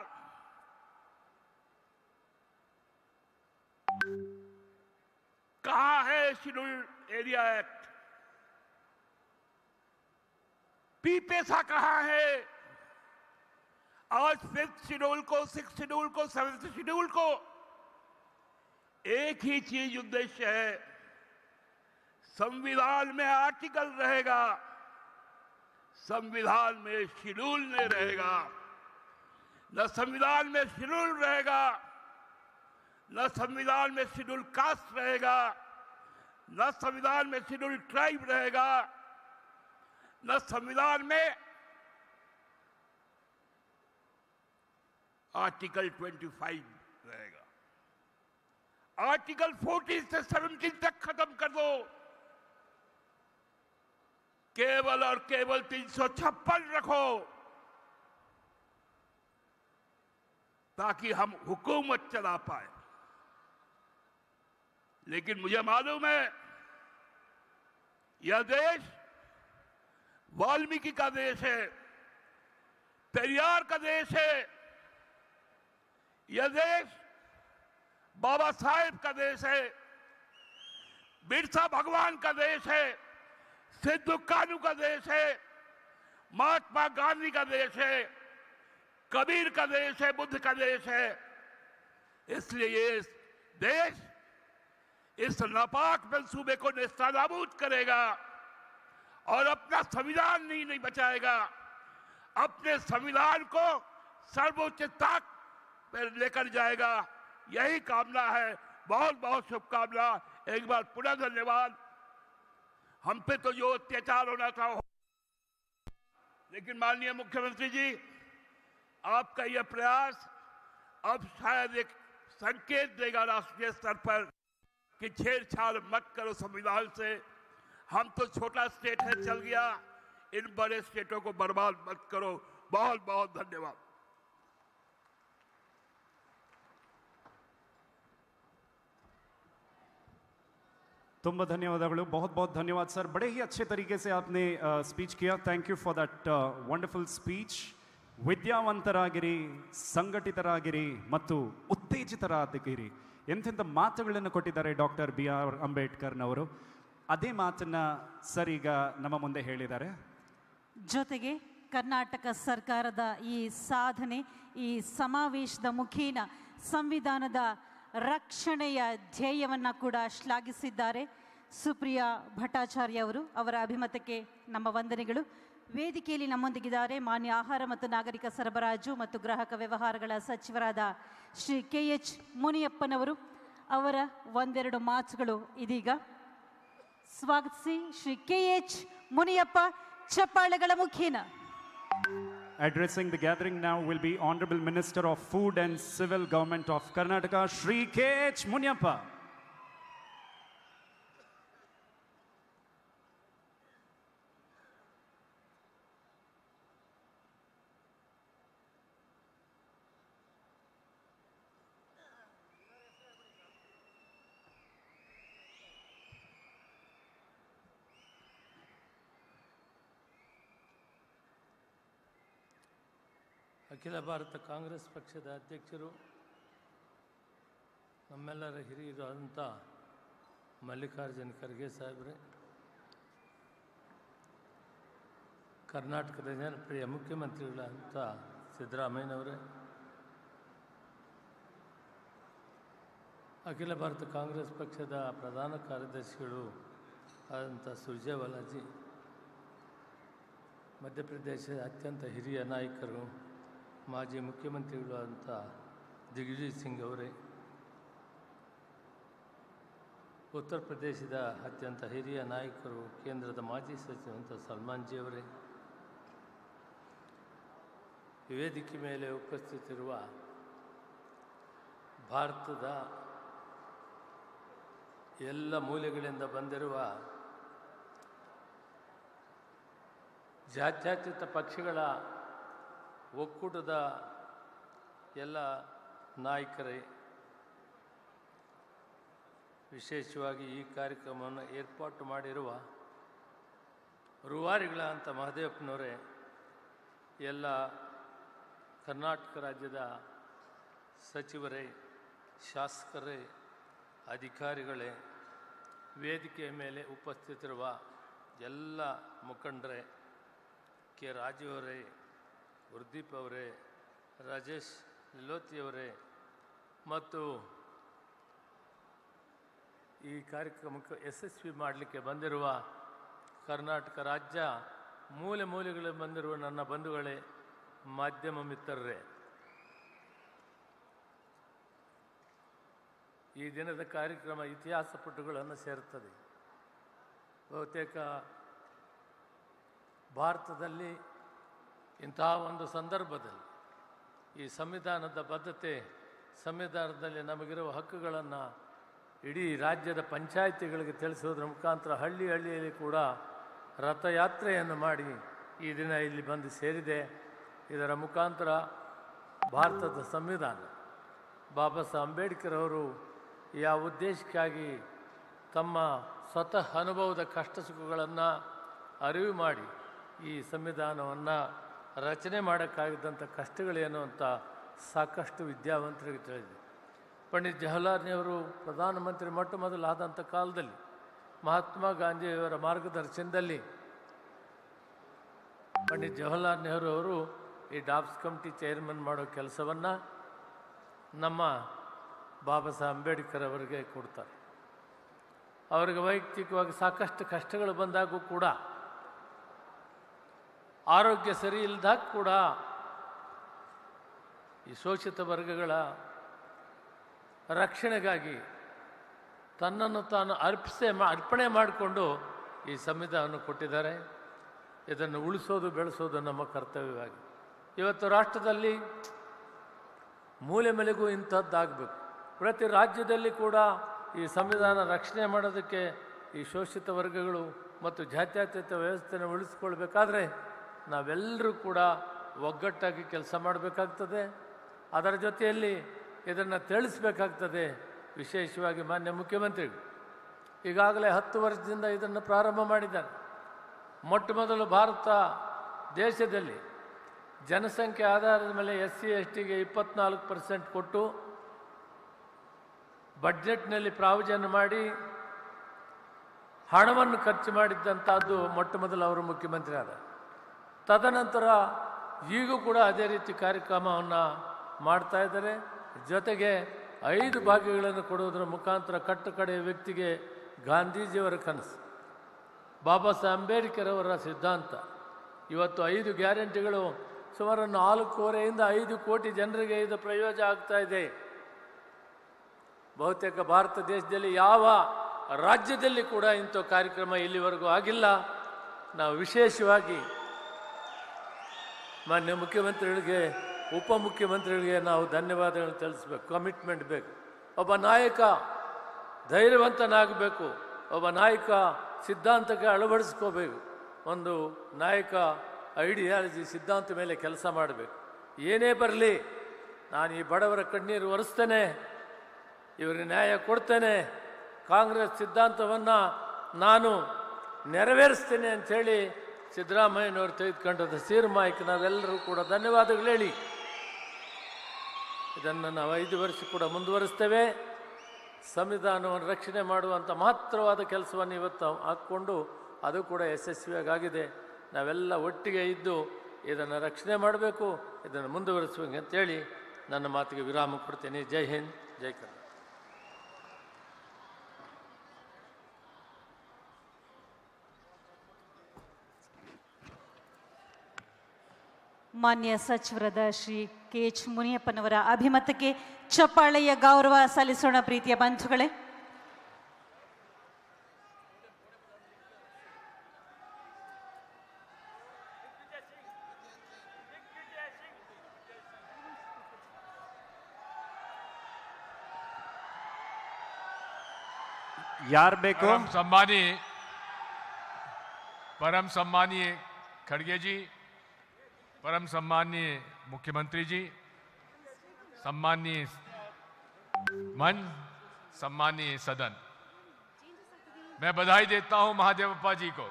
कहाँ है शेड्यूल्ड एरिया एक्ट? पैसा कहाँ है? आज 5th शेड्यूल को, 6th शेड्यूल को, 7th शेड्यूल को एक ही चीज उद्देश्य है, संविधान में आर्टिकल रहेगा, संविधान में शेड्यूल नहीं रहेगा। न संविधान में शेड्यूल रहेगा, न संविधान में शेड्यूल कास्ट रहेगा, न संविधान में शेड्यूल ट्राइब रहेगा, न संविधान में आर्टिकल 25 रहेगा। आर्टिकल 14 से 17 तक खत्म कर दो, केवल और केवल 356 रखो, ताकि हम हुकूमत चला पाए। लेकिन मुझे मालूम है यह देश वाल्मीकि का देश है, पेरियार का देश है, यह देश बाबा साहेब का देश है, बिरसा भगवान का देश है, सिद्धू कानू का देश है, महात्मा गांधी का देश है, कबीर का देश है, बुद्ध का देश है। इसलिए ये देश इस नापाक मंसूबे को नेस्तनाबूद करेगा और अपना संविधान नहीं बचाएगा, अपने संविधान को सर्वोच्च तक पर लेकर जाएगा। यही कामना है। बहुत बहुत शुभकामना। एक बार पुनः धन्यवाद। हम पे तो जो अत्याचार होना था, लेकिन माननीय मुख्यमंत्री जी, आपका यह प्रयास अब शायद एक संकेत देगा राष्ट्रीय स्तर पर कि छेड़छाड़ मत करो संविधान से। हम तो छोटा स्टेट है, चल गया, इन बड़े स्टेटों को बर्बाद मत करो। बहुत बहुत धन्यवाद। ತುಂಬ ಧನ್ಯವಾದಗಳು. बहुत बहुत धन्यवाद सर. बड़े ही अच्छे तरीके से आपने स्पीच किया. Thank you for that wonderful speech. ವಿದ್ಯಾವಂತರಾಗಿರಿ, ಸಂಘಟಿತರಾಗಿರಿ ಮತ್ತು ಉತ್ತೇಜಿತರಾಗಿರಿ. ಎಂತೆಂಥ ಮಾತುಗಳನ್ನು ಕೊಟ್ಟಿದ್ದಾರೆ ಡಾಕ್ಟರ್ BR ಅಂಬೇಡ್ಕರ್ನವರು. ಅದೇ ಮಾತನ್ನ ಸರ್ ಈಗ ನಮ್ಮ ಮುಂದೆ ಹೇಳಿದ್ದಾರೆ. ಜೊತೆಗೆ ಕರ್ನಾಟಕ ಸರ್ಕಾರದ ಈ ಸಾಧನೆ, ಈ ಸಮಾವೇಶದ ಮುಖೇನ ಸಂವಿಧಾನದ ರಕ್ಷಣೆಯ ಧ್ಯೇಯವನ್ನು ಕೂಡ ಶ್ಲಾಘಿಸಿದ್ದಾರೆ. ಸುಪ್ರಿಯಾ ಭಟ್ಟಾಚಾರ್ಯ ಅವರು, ಅವರ ಅಭಿಮತಕ್ಕೆ ನಮ್ಮ ವಂದನೆಗಳು. ವೇದಿಕೆಯಲ್ಲಿ ನಮ್ಮೊಂದಿಗಿದ್ದಾರೆ ಮಾನ್ಯ ಆಹಾರ ಮತ್ತು ನಾಗರಿಕ ಸರಬರಾಜು ಮತ್ತು ಗ್ರಾಹಕ ವ್ಯವಹಾರಗಳ ಸಚಿವರಾದ ಶ್ರೀ KH ಮುನಿಯಪ್ಪನವರು. ಅವರ ಒಂದೆರಡು ಮಾತುಗಳು ಇದೀಗ. ಸ್ವಾಗತಿಸಿ ಶ್ರೀ KH ಮುನಿಯಪ್ಪ ಚಪ್ಪಾಳೆಗಳ ಮುಖೇನ. Addressing the gathering now will be Honorable Minister of Food and Civil Government of Karnataka, Shri KH Munyappa. ಅಖಿಲ ಭಾರತ ಕಾಂಗ್ರೆಸ್ ಪಕ್ಷದ ಅಧ್ಯಕ್ಷರು, ನಮ್ಮೆಲ್ಲರ ಹಿರಿಯರಾದಂಥ ಮಲ್ಲಿಕಾರ್ಜುನ ಖರ್ಗೆ ಸಾಹೇಬ್ರೆ, ಕರ್ನಾಟಕದ ಜನಪ್ರಿಯ ಮುಖ್ಯಮಂತ್ರಿಗಳಾದಂಥ ಸಿದ್ದರಾಮಯ್ಯನವರೇ, ಅಖಿಲ ಭಾರತ ಕಾಂಗ್ರೆಸ್ ಪಕ್ಷದ ಪ್ರಧಾನ ಕಾರ್ಯದರ್ಶಿಗಳು ಆದಂಥ ಸುರ್ಜೇವಾಲಾಜಿ, ಮಧ್ಯಪ್ರದೇಶದ ಅತ್ಯಂತ ಹಿರಿಯ ನಾಯಕರು, ಮಾಜಿ ಮುಖ್ಯಮಂತ್ರಿಗಳು ಆದಂಥ ದಿಗ್ವಿಜಯ್ ಸಿಂಗ್ ಅವರೇ, ಉತ್ತರ ಪ್ರದೇಶದ ಅತ್ಯಂತ ಹಿರಿಯ ನಾಯಕರು, ಕೇಂದ್ರದ ಮಾಜಿ ಸಚಿವಂತ ಸಲ್ಮಾನ್ಜಿ ಅವರೇ, ವೇದಿಕೆ ಮೇಲೆ ಉಪಸ್ಥಿತಿರುವ ಭಾರತದ ಎಲ್ಲ ಮೂಲೆಗಳಿಂದ ಬಂದಿರುವ ಜಾತ್ಯತೀತ ಪಕ್ಷಗಳ ಒಕ್ಕೂಟದ ಎಲ್ಲ ನಾಯಕರೇ, ವಿಶೇಷವಾಗಿ ಈ ಕಾರ್ಯಕ್ರಮವನ್ನು ಏರ್ಪಾಟು ಮಾಡಿರುವ ರೂವಾರಿಗಳ ಅಂತ ಮಹದೇವಪ್ಪನವರೇ, ಎಲ್ಲ ಕರ್ನಾಟಕ ರಾಜ್ಯದ ಸಚಿವರೇ, ಶಾಸಕರೇ, ಅಧಿಕಾರಿಗಳೇ, ವೇದಿಕೆಯ ಮೇಲೆ ಉಪಸ್ಥಿತಿರುವ ಎಲ್ಲ ಮುಖಂಡರೇ, ಕೆ ರಾಜು ಅವರೇ, ಗುರುದೀಪ್ ಅವರೇ, ರಾಜೇಶ್ ಲಿಲೋತಿಯವರೇ ಮತ್ತು ಈ ಕಾರ್ಯಕ್ರಮಕ್ಕೆ ಯಶಸ್ವಿ ಮಾಡಲಿಕ್ಕೆ ಬಂದಿರುವ ಕರ್ನಾಟಕ ರಾಜ್ಯ ಮೂಲೆ ಮೂಲೆಗಳಲ್ಲಿ ಬಂದಿರುವ ನನ್ನ ಬಂಧುಗಳೇ, ಮಾಧ್ಯಮ ಮಿತ್ರರೇ, ಈ ದಿನದ ಕಾರ್ಯಕ್ರಮ ಇತಿಹಾಸ ಪುಟಗಳನ್ನು ಸೇರುತ್ತದೆ. ಬಹುತೇಕ ಭಾರತದಲ್ಲಿ ಇಂತಹ ಒಂದು ಸಂದರ್ಭದಲ್ಲಿ ಈ ಸಂವಿಧಾನದ ಬದ್ಧತೆ, ಸಂವಿಧಾನದಲ್ಲಿ ನಮಗಿರುವ ಹಕ್ಕುಗಳನ್ನು ಇಡೀ ರಾಜ್ಯದ ಪಂಚಾಯಿತಿಗಳಿಗೆ ತಿಳಿಸೋದ್ರ ಮುಖಾಂತರ ಹಳ್ಳಿ ಹಳ್ಳಿಯಲ್ಲಿ ಕೂಡ ರಥಯಾತ್ರೆಯನ್ನು ಮಾಡಿ ಈ ದಿನ ಇಲ್ಲಿ ಬಂದು ಸೇರಿದೆ. ಇದರ ಮುಖಾಂತರ ಭಾರತದ ಸಂವಿಧಾನ ಬಾಬಾ ಸಾಹೇಬ್ ಅಂಬೇಡ್ಕರ್ ಅವರು ಯಾವ ಉದ್ದೇಶಕ್ಕಾಗಿ ತಮ್ಮ ಸ್ವತಃ ಅನುಭವದ ಕಷ್ಟ ಸುಖಗಳನ್ನು ಅರಿವು ಮಾಡಿ ಈ ಸಂವಿಧಾನವನ್ನು ರಚನೆ ಮಾಡೋಕ್ಕಾಗಿದ್ದಂಥ ಕಷ್ಟಗಳೇನು ಅಂತ ಸಾಕಷ್ಟು ವಿದ್ಯಾವಂತರಿಗೆ ತಿಳಿದಿದೆ. ಪಂಡಿತ್ ಜವಾಹರ್ಲಾಲ್ ನೆಹರು ಪ್ರಧಾನಮಂತ್ರಿ ಮೊಟ್ಟ ಮೊದಲಾದಂಥ ಕಾಲದಲ್ಲಿ ಮಹಾತ್ಮ ಗಾಂಧಿಯವರ ಮಾರ್ಗದರ್ಶನದಲ್ಲಿ ಪಂಡಿತ್ ಜವಾಹರ್ಲಾಲ್ ನೆಹರು ಅವರು ಈ ಡಾಬ್ಸ್ ಕಮಿಟಿ ಚೇರ್ಮನ್ ಮಾಡೋ ಕೆಲಸವನ್ನು ನಮ್ಮ ಬಾಬಾ ಸಾಹೇಬ್ ಅಂಬೇಡ್ಕರ್ ಅವರಿಗೆ ಕೊಡ್ತಾರೆ. ಅವರಿಗೆ ವೈಯಕ್ತಿಕವಾಗಿ ಸಾಕಷ್ಟು ಕಷ್ಟಗಳು ಬಂದಾಗೂ ಕೂಡ, ಆರೋಗ್ಯ ಸರಿ ಇಲ್ಲದಾಗ ಕೂಡ ಈ ಶೋಷಿತ ವರ್ಗಗಳ ರಕ್ಷಣೆಗಾಗಿ ತನ್ನನ್ನು ತಾನು ಅರ್ಪಣೆ ಮಾಡಿಕೊಂಡು ಈ ಸಂವಿಧಾನವನ್ನು ಕೊಟ್ಟಿದ್ದಾರೆ. ಇದನ್ನು ಉಳಿಸೋದು ಬೆಳೆಸೋದು ನಮ್ಮ ಕರ್ತವ್ಯವಾಗಿ. ಇವತ್ತು ರಾಷ್ಟ್ರದಲ್ಲಿ ಮೂಲೆ ಮೂಲೆಗೂ ಇಂಥದ್ದಾಗಬೇಕು. ಪ್ರತಿ ರಾಜ್ಯದಲ್ಲಿ ಕೂಡ ಈ ಸಂವಿಧಾನ ರಕ್ಷಣೆ ಮಾಡೋದಕ್ಕೆ ಈ ಶೋಷಿತ ವರ್ಗಗಳು ಮತ್ತು ಜಾತ್ಯತೀತ ವ್ಯವಸ್ಥೆಯನ್ನು ಉಳಿಸ್ಕೊಳ್ಬೇಕಾದ್ರೆ ನಾವೆಲ್ಲರೂ ಕೂಡ ಒಗ್ಗಟ್ಟಾಗಿ ಕೆಲಸ ಮಾಡಬೇಕಾಗ್ತದೆ. ಅದರ ಜೊತೆಯಲ್ಲಿ ಇದನ್ನು ತಿಳಿಸ್ಬೇಕಾಗ್ತದೆ. ವಿಶೇಷವಾಗಿ ಮಾನ್ಯ ಮುಖ್ಯಮಂತ್ರಿಗಳು ಈಗಾಗಲೇ 10 ವರ್ಷದಿಂದ ಇದನ್ನು ಪ್ರಾರಂಭ ಮಾಡಿದ್ದಾರೆ. ಮೊಟ್ಟ ಮೊದಲು ಭಾರತ ದೇಶದಲ್ಲಿ ಜನಸಂಖ್ಯೆ ಆಧಾರದ ಮೇಲೆ SC STಗೆ 24% ಕೊಟ್ಟು ಬಡ್ಜೆಟ್ನಲ್ಲಿ ಪ್ರಾವಿಷನ್ ಮಾಡಿ ಹಣವನ್ನು ಖರ್ಚು ಮಾಡಿದ್ದಂಥದ್ದು ಮೊಟ್ಟ ಮೊದಲು ಅವರು ಮುಖ್ಯಮಂತ್ರಿ ಆದ. ತದನಂತರ ಈಗೂ ಕೂಡ ಅದೇ ರೀತಿ ಕಾರ್ಯಕ್ರಮವನ್ನು ಮಾಡ್ತಾ ಇದ್ದಾರೆ. ಜೊತೆಗೆ 5 ಭಾಗ್ಯಗಳನ್ನು ಕೊಡುವುದರ ಮುಖಾಂತರ ಕಟ್ಟಕಡೆಯ ವ್ಯಕ್ತಿಗೆ ಗಾಂಧೀಜಿಯವರ ಕನಸು, ಬಾಬಾ ಸಾಹೇಬ್ ಅಂಬೇಡ್ಕರ್ ಅವರ ಸಿದ್ಧಾಂತ. ಇವತ್ತು 5 ಗ್ಯಾರಂಟಿಗಳು ಸುಮಾರು 4.5 5 ಕೋಟಿ ಜನರಿಗೆ ಇದು ಪ್ರಯೋಜನ ಆಗ್ತಾ ಇದೆ. ಬಹುತೇಕ ಭಾರತ ದೇಶದಲ್ಲಿ ಯಾವ ರಾಜ್ಯದಲ್ಲಿ ಕೂಡ ಇಂಥ ಕಾರ್ಯಕ್ರಮ ಇಲ್ಲಿವರೆಗೂ ಆಗಿಲ್ಲ. ನಾವು ವಿಶೇಷವಾಗಿ ಮಾನ್ಯ ಮುಖ್ಯಮಂತ್ರಿಗಳಿಗೆ, ಉಪಮುಖ್ಯಮಂತ್ರಿಗಳಿಗೆ ನಾವು ಧನ್ಯವಾದಗಳನ್ನು ತಿಳಿಸ್ಬೇಕು. ಕಮಿಟ್ಮೆಂಟ್ ಬೇಕು. ಒಬ್ಬ ನಾಯಕ ಧೈರ್ಯವಂತನಾಗಬೇಕು. ಒಬ್ಬ ನಾಯಕ ಸಿದ್ಧಾಂತಕ್ಕೆ ಅಳವಡಿಸ್ಕೋಬೇಕು. ಒಂದು ನಾಯಕ ಐಡಿಯಾಲಜಿ ಸಿದ್ಧಾಂತ ಮೇಲೆ ಕೆಲಸ ಮಾಡಬೇಕು. ಏನೇ ಬರಲಿ ನಾನು ಈ ಬಡವರ ಕಣ್ಣೀರು ಒರೆಸ್ತೇನೆ, ಇವರಿಗೆ ನ್ಯಾಯ ಕೊಡ್ತೇನೆ, ಕಾಂಗ್ರೆಸ್ ಸಿದ್ಧಾಂತವನ್ನು ನಾನು ನೆರವೇರಿಸ್ತೇನೆ ಅಂಥೇಳಿ ಸಿದ್ದರಾಮಯ್ಯನವರು ತೆಗೆದುಕೊಂಡದ ತೀರ್ಮಾನಕ್ಕೆ ನಾವೆಲ್ಲರೂ ಕೂಡ ಧನ್ಯವಾದಗಳು ಹೇಳಿ ಇದನ್ನು ನಾವು 5 ವರ್ಷ ಕೂಡ ಮುಂದುವರಿಸ್ತೇವೆ. ಸಂವಿಧಾನವನ್ನು ರಕ್ಷಣೆ ಮಾಡುವಂಥ ಮಹತ್ತರವಾದ ಕೆಲಸವನ್ನು ಇವತ್ತು ಹಾಕ್ಕೊಂಡು ಅದು ಕೂಡ ಯಶಸ್ವಿಯಾಗಿದೆ. ನಾವೆಲ್ಲ ಒಟ್ಟಿಗೆ ಇದ್ದು ಇದನ್ನು ರಕ್ಷಣೆ ಮಾಡಬೇಕು, ಇದನ್ನು ಮುಂದುವರಿಸಬೇಕು ಅಂತೇಳಿ ನನ್ನ ಮಾತಿಗೆ ವಿರಾಮ ಕೊಡ್ತೇನೆ. ಜೈ ಹಿಂದ್, ಜೈ ಕರ್ನಾಟಕ. ಮಾನ್ಯ ಸಚಿವರಾದ ಶ್ರೀ ಕೆ ಎಚ್ ಮುನಿಯಪ್ಪನವರ ಅಭಿಮತಕ್ಕೆ ಚಪ್ಪಾಳೆಯ ಗೌರವ ಸಲ್ಲಿಸೋಣ. ಪ್ರೀತಿಯ ಬಂಧುಗಳೇ, ಯಾರು ಬೇಕು? परम सम्मानीय खड़गे जी, परम सम्मानीय मुख्यमंत्री जी, सम्मानीय मंच, सम्मानीय सदन, मैं बधाई देता हूं महादेवप्पा जी को,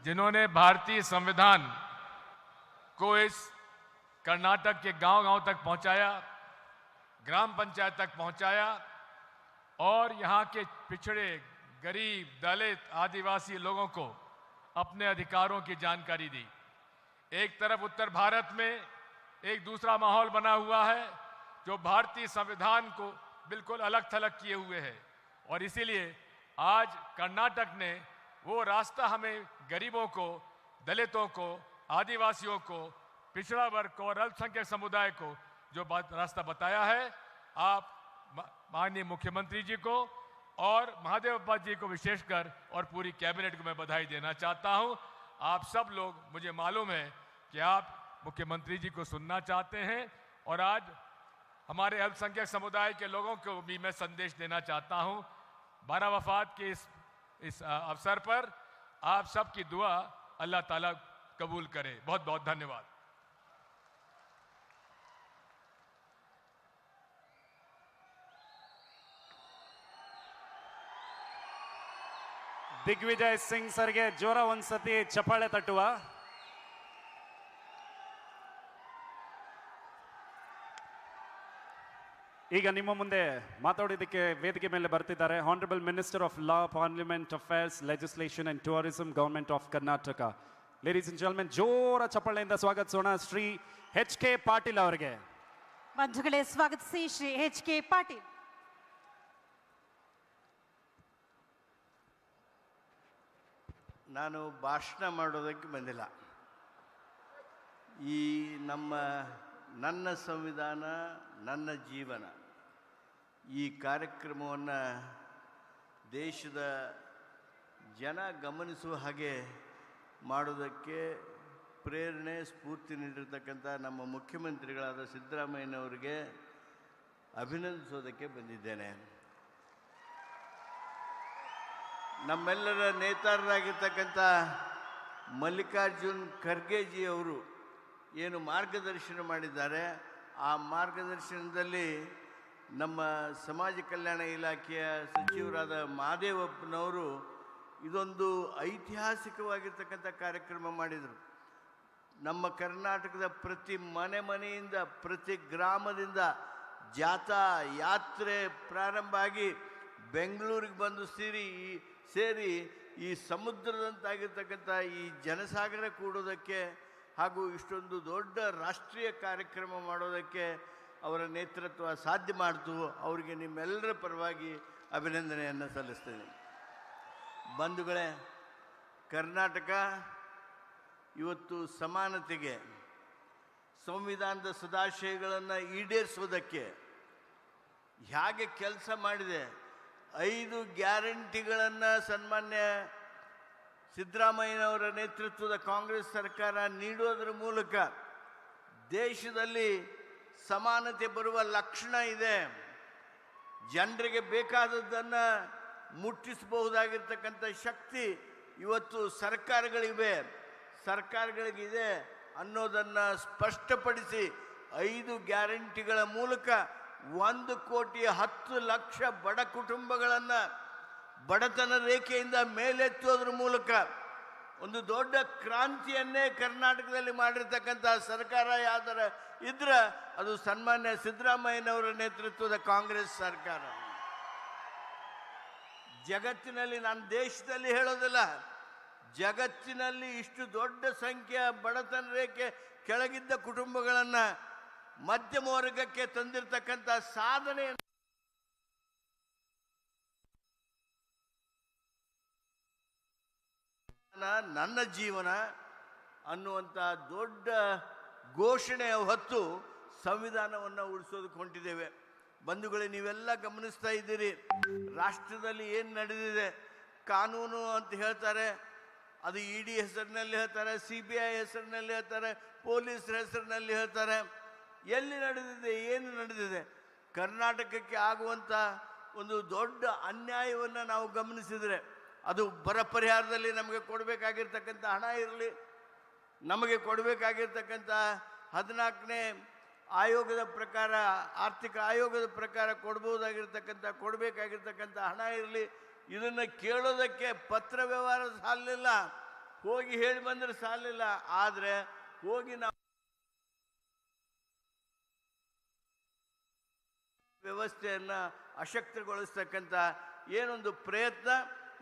जिन्होंने भारतीय संविधान को इस कर्नाटक के गांव-गांव तक पहुंचाया, ग्राम पंचायत तक पहुंचाया और यहाँ के पिछड़े, गरीब, दलित, आदिवासी लोगों को अपने अधिकारों की जानकारी दी। एक तरफ उत्तर भारत में एक दूसरा माहौल बना हुआ है जो भारतीय संविधान को बिल्कुल अलग थलग किए हुए है, और इसीलिए आज कर्नाटक ने वो रास्ता हमें गरीबों को, दलितों को, आदिवासियों को, पिछड़ा वर्ग को और अल्पसंख्यक समुदाय को जो रास्ता बताया है, आप माननीय मुख्यमंत्री जी को और महादेवप्पा जी को विशेषकर और पूरी कैबिनेट को मैं बधाई देना चाहता हूं। आप सब लोग, मुझे मालूम है कि आप मुख्यमंत्री जी को सुनना चाहते हैं, और आज हमारे अल्पसंख्यक समुदाय के लोगों को भी मैं संदेश देना चाहता हूं। 12 वफात के इस अवसर पर आप सबकी दुआ अल्लाह ताला कबूल करे। बहुत बहुत धन्यवाद। ದಿಗ್ವಿಜಯ್ ಸಿಂಗ್ ಸರ್ಗೆ ಜೋರ ಒಂದ್ಸತಿ ಚಪ್ಪಾಳೆ ತಟ್ಟುವ. ಈಗ ನಿಮ್ಮ ಮುಂದೆ ಮಾತಾಡೋದಕ್ಕೆ ವೇದಿಕೆ ಮೇಲೆ ಬರ್ತಿದ್ದಾರೆ honourable minister of law, parliament affairs, legislation and tourism, government of Karnataka. Ladies and gentlemen, ಜೋರ ಚಪ್ಪಾಳೆಯಿಂದ ಸ್ವಾಗತಿಸೋಣ ಶ್ರೀ ಎಚ್ ಕೆ ಪಾಟೀಲ್ ಅವರಿಗೆ. ಬಂಧುಗಳೇ, ಸ್ವಾಗತಿಸಿ ಶ್ರೀ ಎಚ್ ಕೆ ಪಾಟೀಲ್. ನಾನು ಭಾಷಣ ಮಾಡೋದಕ್ಕೆ ಬಂದಿಲ್ಲ. ಈ ನನ್ನ ಸಂವಿಧಾನ ನನ್ನ ಜೀವನ ಈ ಕಾರ್ಯಕ್ರಮವನ್ನು ದೇಶದ ಜನ ಗಮನಿಸುವ ಹಾಗೆ ಮಾಡೋದಕ್ಕೆ ಪ್ರೇರಣೆ, ಸ್ಫೂರ್ತಿ ನೀಡಿರ್ತಕ್ಕಂಥ ನಮ್ಮ ಮುಖ್ಯಮಂತ್ರಿಗಳಾದ ಸಿದ್ದರಾಮಯ್ಯನವರಿಗೆ ಅಭಿನಂದಿಸೋದಕ್ಕೆ ಬಂದಿದ್ದೇನೆ. ನಮ್ಮೆಲ್ಲರ ನೇತಾರರಾಗಿರ್ತಕ್ಕಂಥ ಮಲ್ಲಿಕಾರ್ಜುನ್ ಖರ್ಗೆಜಿ ಅವರು ಏನು ಮಾರ್ಗದರ್ಶನ ಮಾಡಿದ್ದಾರೆ, ಆ ಮಾರ್ಗದರ್ಶನದಲ್ಲಿ ನಮ್ಮ ಸಮಾಜ ಕಲ್ಯಾಣ ಇಲಾಖೆಯ ಸಚಿವರಾದ ಮಹದೇವಪ್ಪನವರು ಇದೊಂದು ಐತಿಹಾಸಿಕವಾಗಿರ್ತಕ್ಕಂಥ ಕಾರ್ಯಕ್ರಮ ಮಾಡಿದರು. ನಮ್ಮ ಕರ್ನಾಟಕದ ಪ್ರತಿ ಮನೆಯಿಂದ, ಪ್ರತಿ ಗ್ರಾಮದಿಂದ ಜಾಥಾ ಯಾತ್ರೆ ಪ್ರಾರಂಭ ಆಗಿ ಬೆಂಗಳೂರಿಗೆ ಬಂದು ಸೇರಿ ಈ ಸಮುದ್ರದಂತಾಗಿರ್ತಕ್ಕಂಥ ಈ ಜನಸಾಗರ ಕೂಡೋದಕ್ಕೆ ಹಾಗೂ ಇಷ್ಟೊಂದು ದೊಡ್ಡ ರಾಷ್ಟ್ರೀಯ ಕಾರ್ಯಕ್ರಮ ಮಾಡೋದಕ್ಕೆ ಅವರ ನೇತೃತ್ವ ಸಾಧ್ಯ ಮಾಡ್ತು. ಅವರಿಗೆ ನಿಮ್ಮೆಲ್ಲರ ಪರವಾಗಿ ಅಭಿನಂದನೆಯನ್ನು ಸಲ್ಲಿಸ್ತೇನೆ. ಬಂಧುಗಳೇ, ಕರ್ನಾಟಕ ಇವತ್ತು ಸಮಾನತೆಗೆ, ಸಂವಿಧಾನದ ಸದಾಶಯಗಳನ್ನು ಈಡೇರಿಸೋದಕ್ಕೆ ಹೇಗೆ ಕೆಲಸ ಮಾಡಿದೆ, 5 ಗ್ಯಾರಂಟಿಗಳನ್ನು ಸನ್ಮಾನ್ಯ ಸಿದ್ದರಾಮಯ್ಯನವರ ನೇತೃತ್ವದ ಕಾಂಗ್ರೆಸ್ ಸರ್ಕಾರ ನೀಡೋದ್ರ ಮೂಲಕ ದೇಶದಲ್ಲಿ ಸಮಾನತೆ ಬರುವ ಲಕ್ಷಣ ಇದೆ. ಜನರಿಗೆ ಬೇಕಾದದ್ದನ್ನು ಮುಟ್ಟಿಸಬಹುದಾಗಿರ್ತಕ್ಕಂಥ ಶಕ್ತಿ ಇವತ್ತು ಸರ್ಕಾರಗಳಿಗಿದೆ ಅನ್ನೋದನ್ನು ಸ್ಪಷ್ಟಪಡಿಸಿ 5 ಗ್ಯಾರಂಟಿಗಳ ಮೂಲಕ 1,10,00,000 ಬಡ ಕುಟುಂಬಗಳನ್ನು ಬಡತನ ರೇಖೆಯಿಂದ ಮೇಲೆತ್ತೋದ್ರ ಮೂಲಕ ಒಂದು ದೊಡ್ಡ ಕ್ರಾಂತಿಯನ್ನೇ ಕರ್ನಾಟಕದಲ್ಲಿ ಮಾಡಿರ್ತಕ್ಕಂಥ ಸರ್ಕಾರ ಯಾವ್ದಾರ ಇದ್ರೆ ಅದು ಸನ್ಮಾನ್ಯ ಸಿದ್ದರಾಮಯ್ಯನವರ ನೇತೃತ್ವದ ಕಾಂಗ್ರೆಸ್ ಸರ್ಕಾರ. ಜಗತ್ತಿನಲ್ಲಿ, ನಾನು ದೇಶದಲ್ಲಿ ಹೇಳೋದಿಲ್ಲ, ಜಗತ್ತಿನಲ್ಲಿ ಇಷ್ಟು ದೊಡ್ಡ ಸಂಖ್ಯೆಯ ಬಡತನ ರೇಖೆ ಕೆಳಗಿದ್ದ ಕುಟುಂಬಗಳನ್ನು ಮಧ್ಯಮ ವರ್ಗಕ್ಕೆ ತಂದಿರತಕ್ಕಂಥ ಸಾಧನೆ ನನ್ನ ಜೀವನ ಅನ್ನುವಂಥ ದೊಡ್ಡ ಘೋಷಣೆಯ ಹೊತ್ತು ಸಂವಿಧಾನವನ್ನು ಉಳಿಸೋದಕ್ಕೆ ಹೊಂಟಿದ್ದೇವೆ. ಬಂಧುಗಳೇ, ನೀವೆಲ್ಲ ಗಮನಿಸ್ತಾ ಇದ್ದೀರಿ, ರಾಷ್ಟ್ರದಲ್ಲಿ ಏನು ನಡೆದಿದೆ. ಕಾನೂನು ಅಂತ ಹೇಳ್ತಾರೆ, ಅದು ಇಡಿ ಹೆಸರಿನಲ್ಲಿ ಹೇಳ್ತಾರೆ, CBI ಹೆಸರಿನಲ್ಲಿ ಹೇಳ್ತಾರೆ, ಪೊಲೀಸರ ಹೆಸರಿನಲ್ಲಿ ಹೇಳ್ತಾರೆ. ಎಲ್ಲಿ ನಡೆದಿದೆ, ಏನು ನಡೆದಿದೆ? ಕರ್ನಾಟಕಕ್ಕೆ ಆಗುವಂಥ ಒಂದು ದೊಡ್ಡ ಅನ್ಯಾಯವನ್ನು ನಾವು ಗಮನಿಸಿದರೆ, ಅದು ಬರ ಪರಿಹಾರದಲ್ಲಿ ನಮಗೆ ಕೊಡಬೇಕಾಗಿರ್ತಕ್ಕಂಥ ಹಣ ಇರಲಿ, ನಮಗೆ ಕೊಡಬೇಕಾಗಿರ್ತಕ್ಕಂಥ 14ನೇ ಆಯೋಗದ ಪ್ರಕಾರ, ಆರ್ಥಿಕ ಆಯೋಗದ ಪ್ರಕಾರ ಕೊಡಬೇಕಾಗಿರ್ತಕ್ಕಂಥ ಹಣ ಇರಲಿ, ಇದನ್ನು ಕೇಳೋದಕ್ಕೆ ಪತ್ರ ವ್ಯವಹಾರ ಸಾಲಿಲ್ಲ, ಹೋಗಿ ಹೇಳಿ ಬಂದರೆ ಸಾಲಿಲ್ಲ. ಆದರೆ ಹೋಗಿ ನಾವು ವ್ಯವಸ್ಥೆಯನ್ನು ಅಶಕ್ತಗೊಳಿಸ್ತಕ್ಕಂಥ ಏನೊಂದು ಪ್ರಯತ್ನ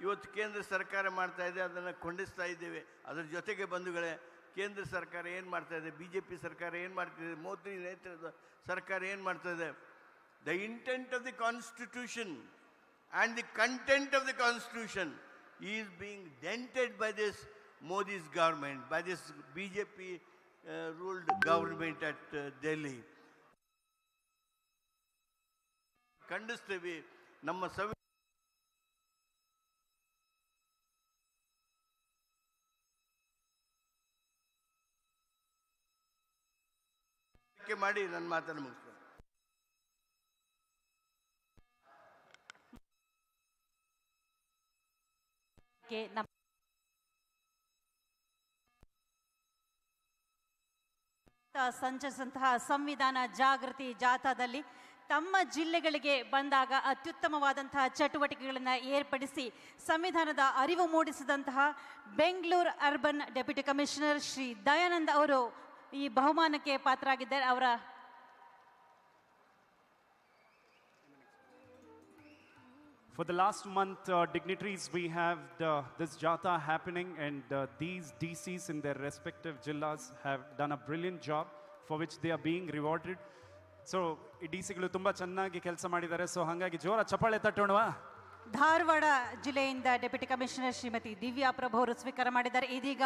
ಇವತ್ತು ಕೇಂದ್ರ ಸರ್ಕಾರ ಮಾಡ್ತಾ ಇದೆ, ಅದನ್ನು ಖಂಡಿಸ್ತಾ ಇದ್ದೇವೆ. ಅದರ ಜೊತೆಗೆ ಬಂಧುಗಳೇ, ಕೇಂದ್ರ ಸರ್ಕಾರ ಏನು ಮಾಡ್ತಾ ಇದೆ, BJP ಸರ್ಕಾರ ಏನು ಮಾಡ್ತಿದೆ, ಮೋದಿ ನೇತೃತ್ವದ ಸರ್ಕಾರ ಏನು ಮಾಡ್ತಾ ಇದೆ? The intent of the constitution and the content of the constitution is being dented by this Modi's government, by this BJP ruled government at Delhi. ಖಂಡಿಸ್ತೀವಿ. ನಮ್ಮ ಮಾಡಿ ನನ್ನ ಮಾತನ್ನು ಮುಗಿಸ್ತೇನೆ. ಸಂಚರಿಸಿದಂತಹ ಸಂವಿಧಾನ ಜಾಗೃತಿ ಜಾಥಾದಲ್ಲಿ ತಮ್ಮ ಜಿಲ್ಲೆಗಳಿಗೆ ಬಂದಾಗ ಅತ್ಯುತ್ತಮವಾದಂತಹ ಚಟುವಟಿಕೆಗಳನ್ನು ಏರ್ಪಡಿಸಿ ಸಂವಿಧಾನದ ಅರಿವು ಮೂಡಿಸಿದಂತಹ Bengaluru urban deputy commissioner Shri Dayanand ಅವರು ಈ ಬಹುಮಾನಕ್ಕೆ ಪಾತ್ರರಾಗಿದ್ದಾರೆ. ಅವರ For the last month, dignitaries, we have this jatha happening, and these DCs in their respective jillas have done a brilliant job for which they are being rewarded. So, ಈ DCಗಳು ತುಂಬಾ ಚೆನ್ನಾಗಿ ಕೆಲಸ ಮಾಡಿದ್ದಾರೆ. So ಹಾಗಾಗಿ ಜೋರ ಚಪ್ಪಾಳೆ ತಟ್ಟೋಣವಾ? ಧಾರವಾಡ ಜಿಲ್ಲೆಯಿಂದ ಡೆಪ್ಯೂಟಿ ಕಮಿಷನರ್ ಶ್ರೀಮತಿ ದಿವ್ಯಾ ಪ್ರಭು ಅವರು ಸ್ವೀಕಾರ ಮಾಡಿದ್ದಾರೆ. ಇದೀಗ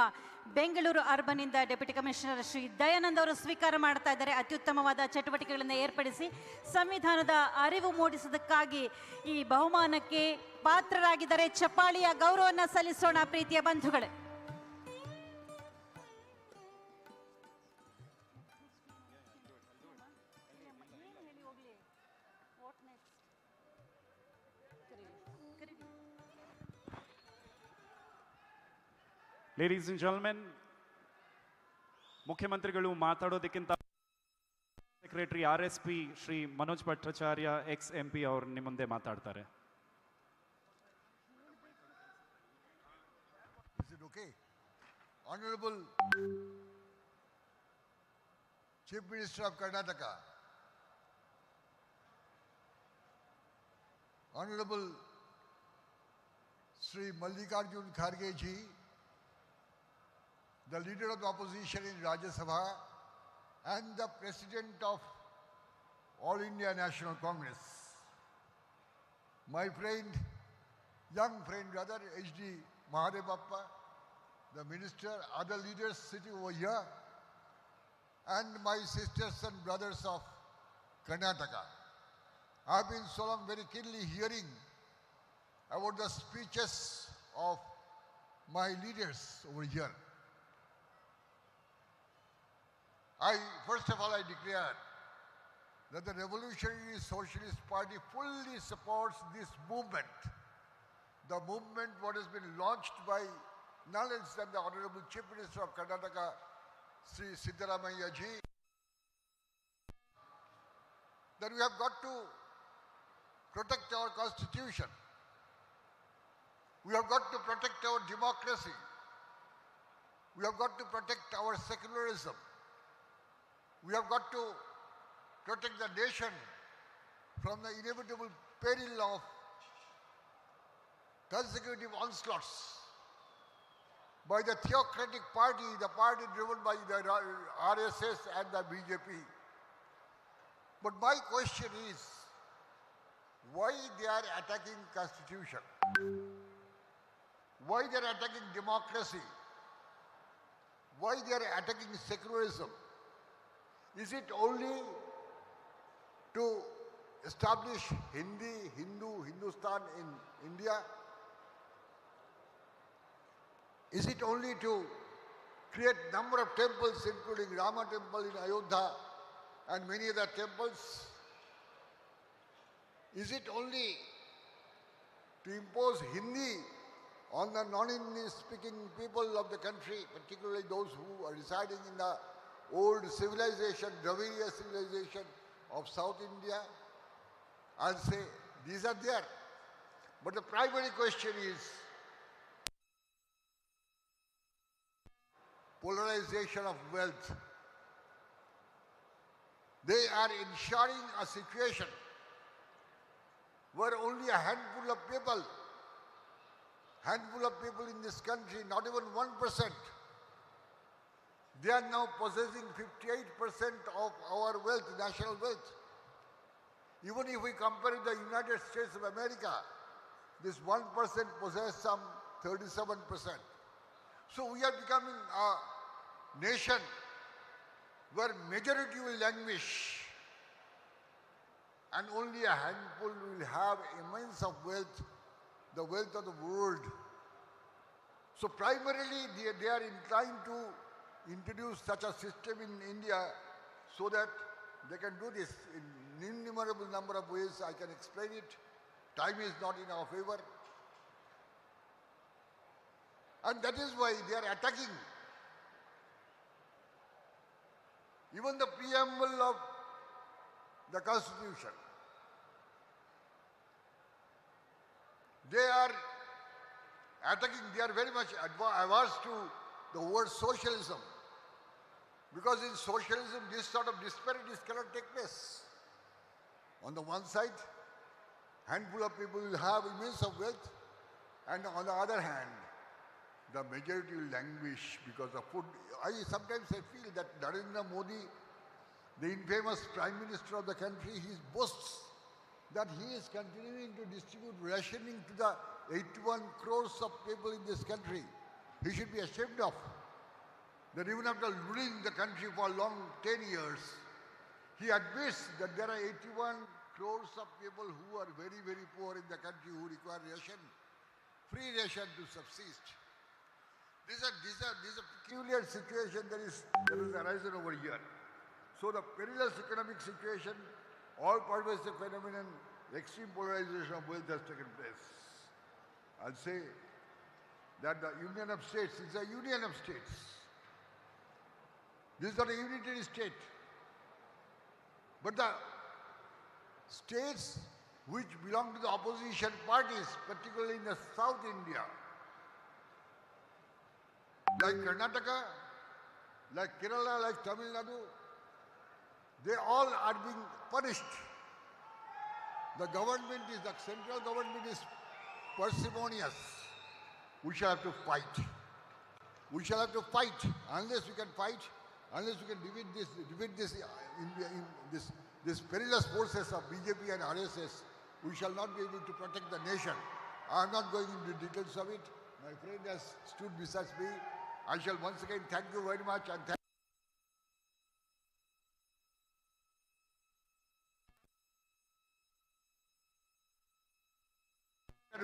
ಬೆಂಗಳೂರು ಅರ್ಬನ್ ಇಂದ ಡೆಪ್ಯೂಟಿ ಕಮಿಷನರ್ ಶ್ರೀ ದಯಾನಂದ್ ಅವರು ಸ್ವೀಕಾರ ಮಾಡ್ತಾ ಇದ್ದಾರೆ. ಅತ್ಯುತ್ತಮವಾದ ಚಟುವಟಿಕೆಗಳನ್ನು ಏರ್ಪಡಿಸಿ ಸಂವಿಧಾನದ ಅರಿವು ಮೂಡಿಸೋದಕ್ಕಾಗಿ ಈ ಬಹುಮಾನಕ್ಕೆ ಪಾತ್ರರಾಗಿದ್ದಾರೆ. ಚಪ್ಪಾಳಿಯ ಗೌರವವನ್ನು ಸಲ್ಲಿಸೋಣ ಪ್ರೀತಿಯ ಬಂಧುಗಳೇ. Ladies and gentlemen, ಮುಖ್ಯಮಂತ್ರಿಗಳು ಮಾತಾಡೋದಕ್ಕಿಂತ secretary RSP Shri Manoj Bhattacharya ex-MP ಅವರು ನಿಮ್ಮ ಮುಂದೆ ಮಾತಾಡ್ತಾರೆ. Is it okay? Honorable Chief Minister of Karnataka, Honorable Sri Mallikarjun Kharge ji, the leader of the opposition in Rajya Sabha and the president of All India National Congress, my friend, young friend brother HD Mahadevappa, the minister, other leaders sitting over here, and my sisters and brothers of Karnataka. I have been so long very keenly hearing about the speeches of my leaders over here. First of all, I declare that the Revolutionary Socialist Party fully supports this movement. The movement what has been launched by none else than the Honorable Chief Minister of Karnataka, Sri Siddaramaiah ji, that we have got to protect our constitution. We have got to protect our democracy. We have got to protect our secularism. We have got to protect the nation from the inevitable peril of consecutive onslaughts by the theocratic party, the party driven by the RSS and the BJP. But my question is, why they are attacking constitution? Why they are attacking democracy? Why they are attacking secularism? Is it only to establish Hindi, Hindu, Hindustan in India? Is it only to create number of temples, including Rama temple in Ayodhya and many other temples? Is it only to impose Hindi on the non-Hindi speaking people of the country, particularly those who are residing in the old civilization, Dravidian civilization of South India? I'll say these are there. But the primary question is polarization of wealth. They are ensuring a situation where only a handful of people in this country, not even 1%, they are now possessing 58% of our wealth, national wealth. Even if we compare with the United States of America, this 1% possess some 37%. So we are becoming a nation where majority will languish and only a handful will have immense of wealth, the wealth of the world. So primarily they are inclined to introduce such a system in India so that they can do this in innumerable number of ways. I can explain it. Time is not in our favor. And that is why they are attacking even the preamble of the Constitution. They are attacking, they are very much averse to the word socialism. Because in socialism, this sort of disparities cannot take place. On the one side, handful of people will have immense of wealth, and on the other hand, the majority will languish because of food. Sometimes I feel that Narendra Modi, the infamous Prime Minister of the country, he boasts that he is continuing to distribute rationing to the 81 crores of people in this country. He should be ashamed of that even after ruling the country for a long 10 years, he admits that there are 81 crores of people who are very, very poor in the country who require ration, free ration to subsist. This is a peculiar situation that has arisen over here. So the perilous economic situation, all-pervasive phenomenon, extreme polarization of wealth has taken place. I'll say that the Union of States is a union of states. This is not a unitary state. But the states which belong to the opposition parties, particularly in the South India, like Karnataka, like Kerala, like Tamil Nadu, they all are being punished. The central government is parsimonious. We shall have to fight. We shall have to fight. Unless we can fight, unless we can defeat this perilous forces of BJP and RSS, we shall not be able to protect the nation. I am not going into details of it. My friend has stood beside me. I shall once again thank you very much and thank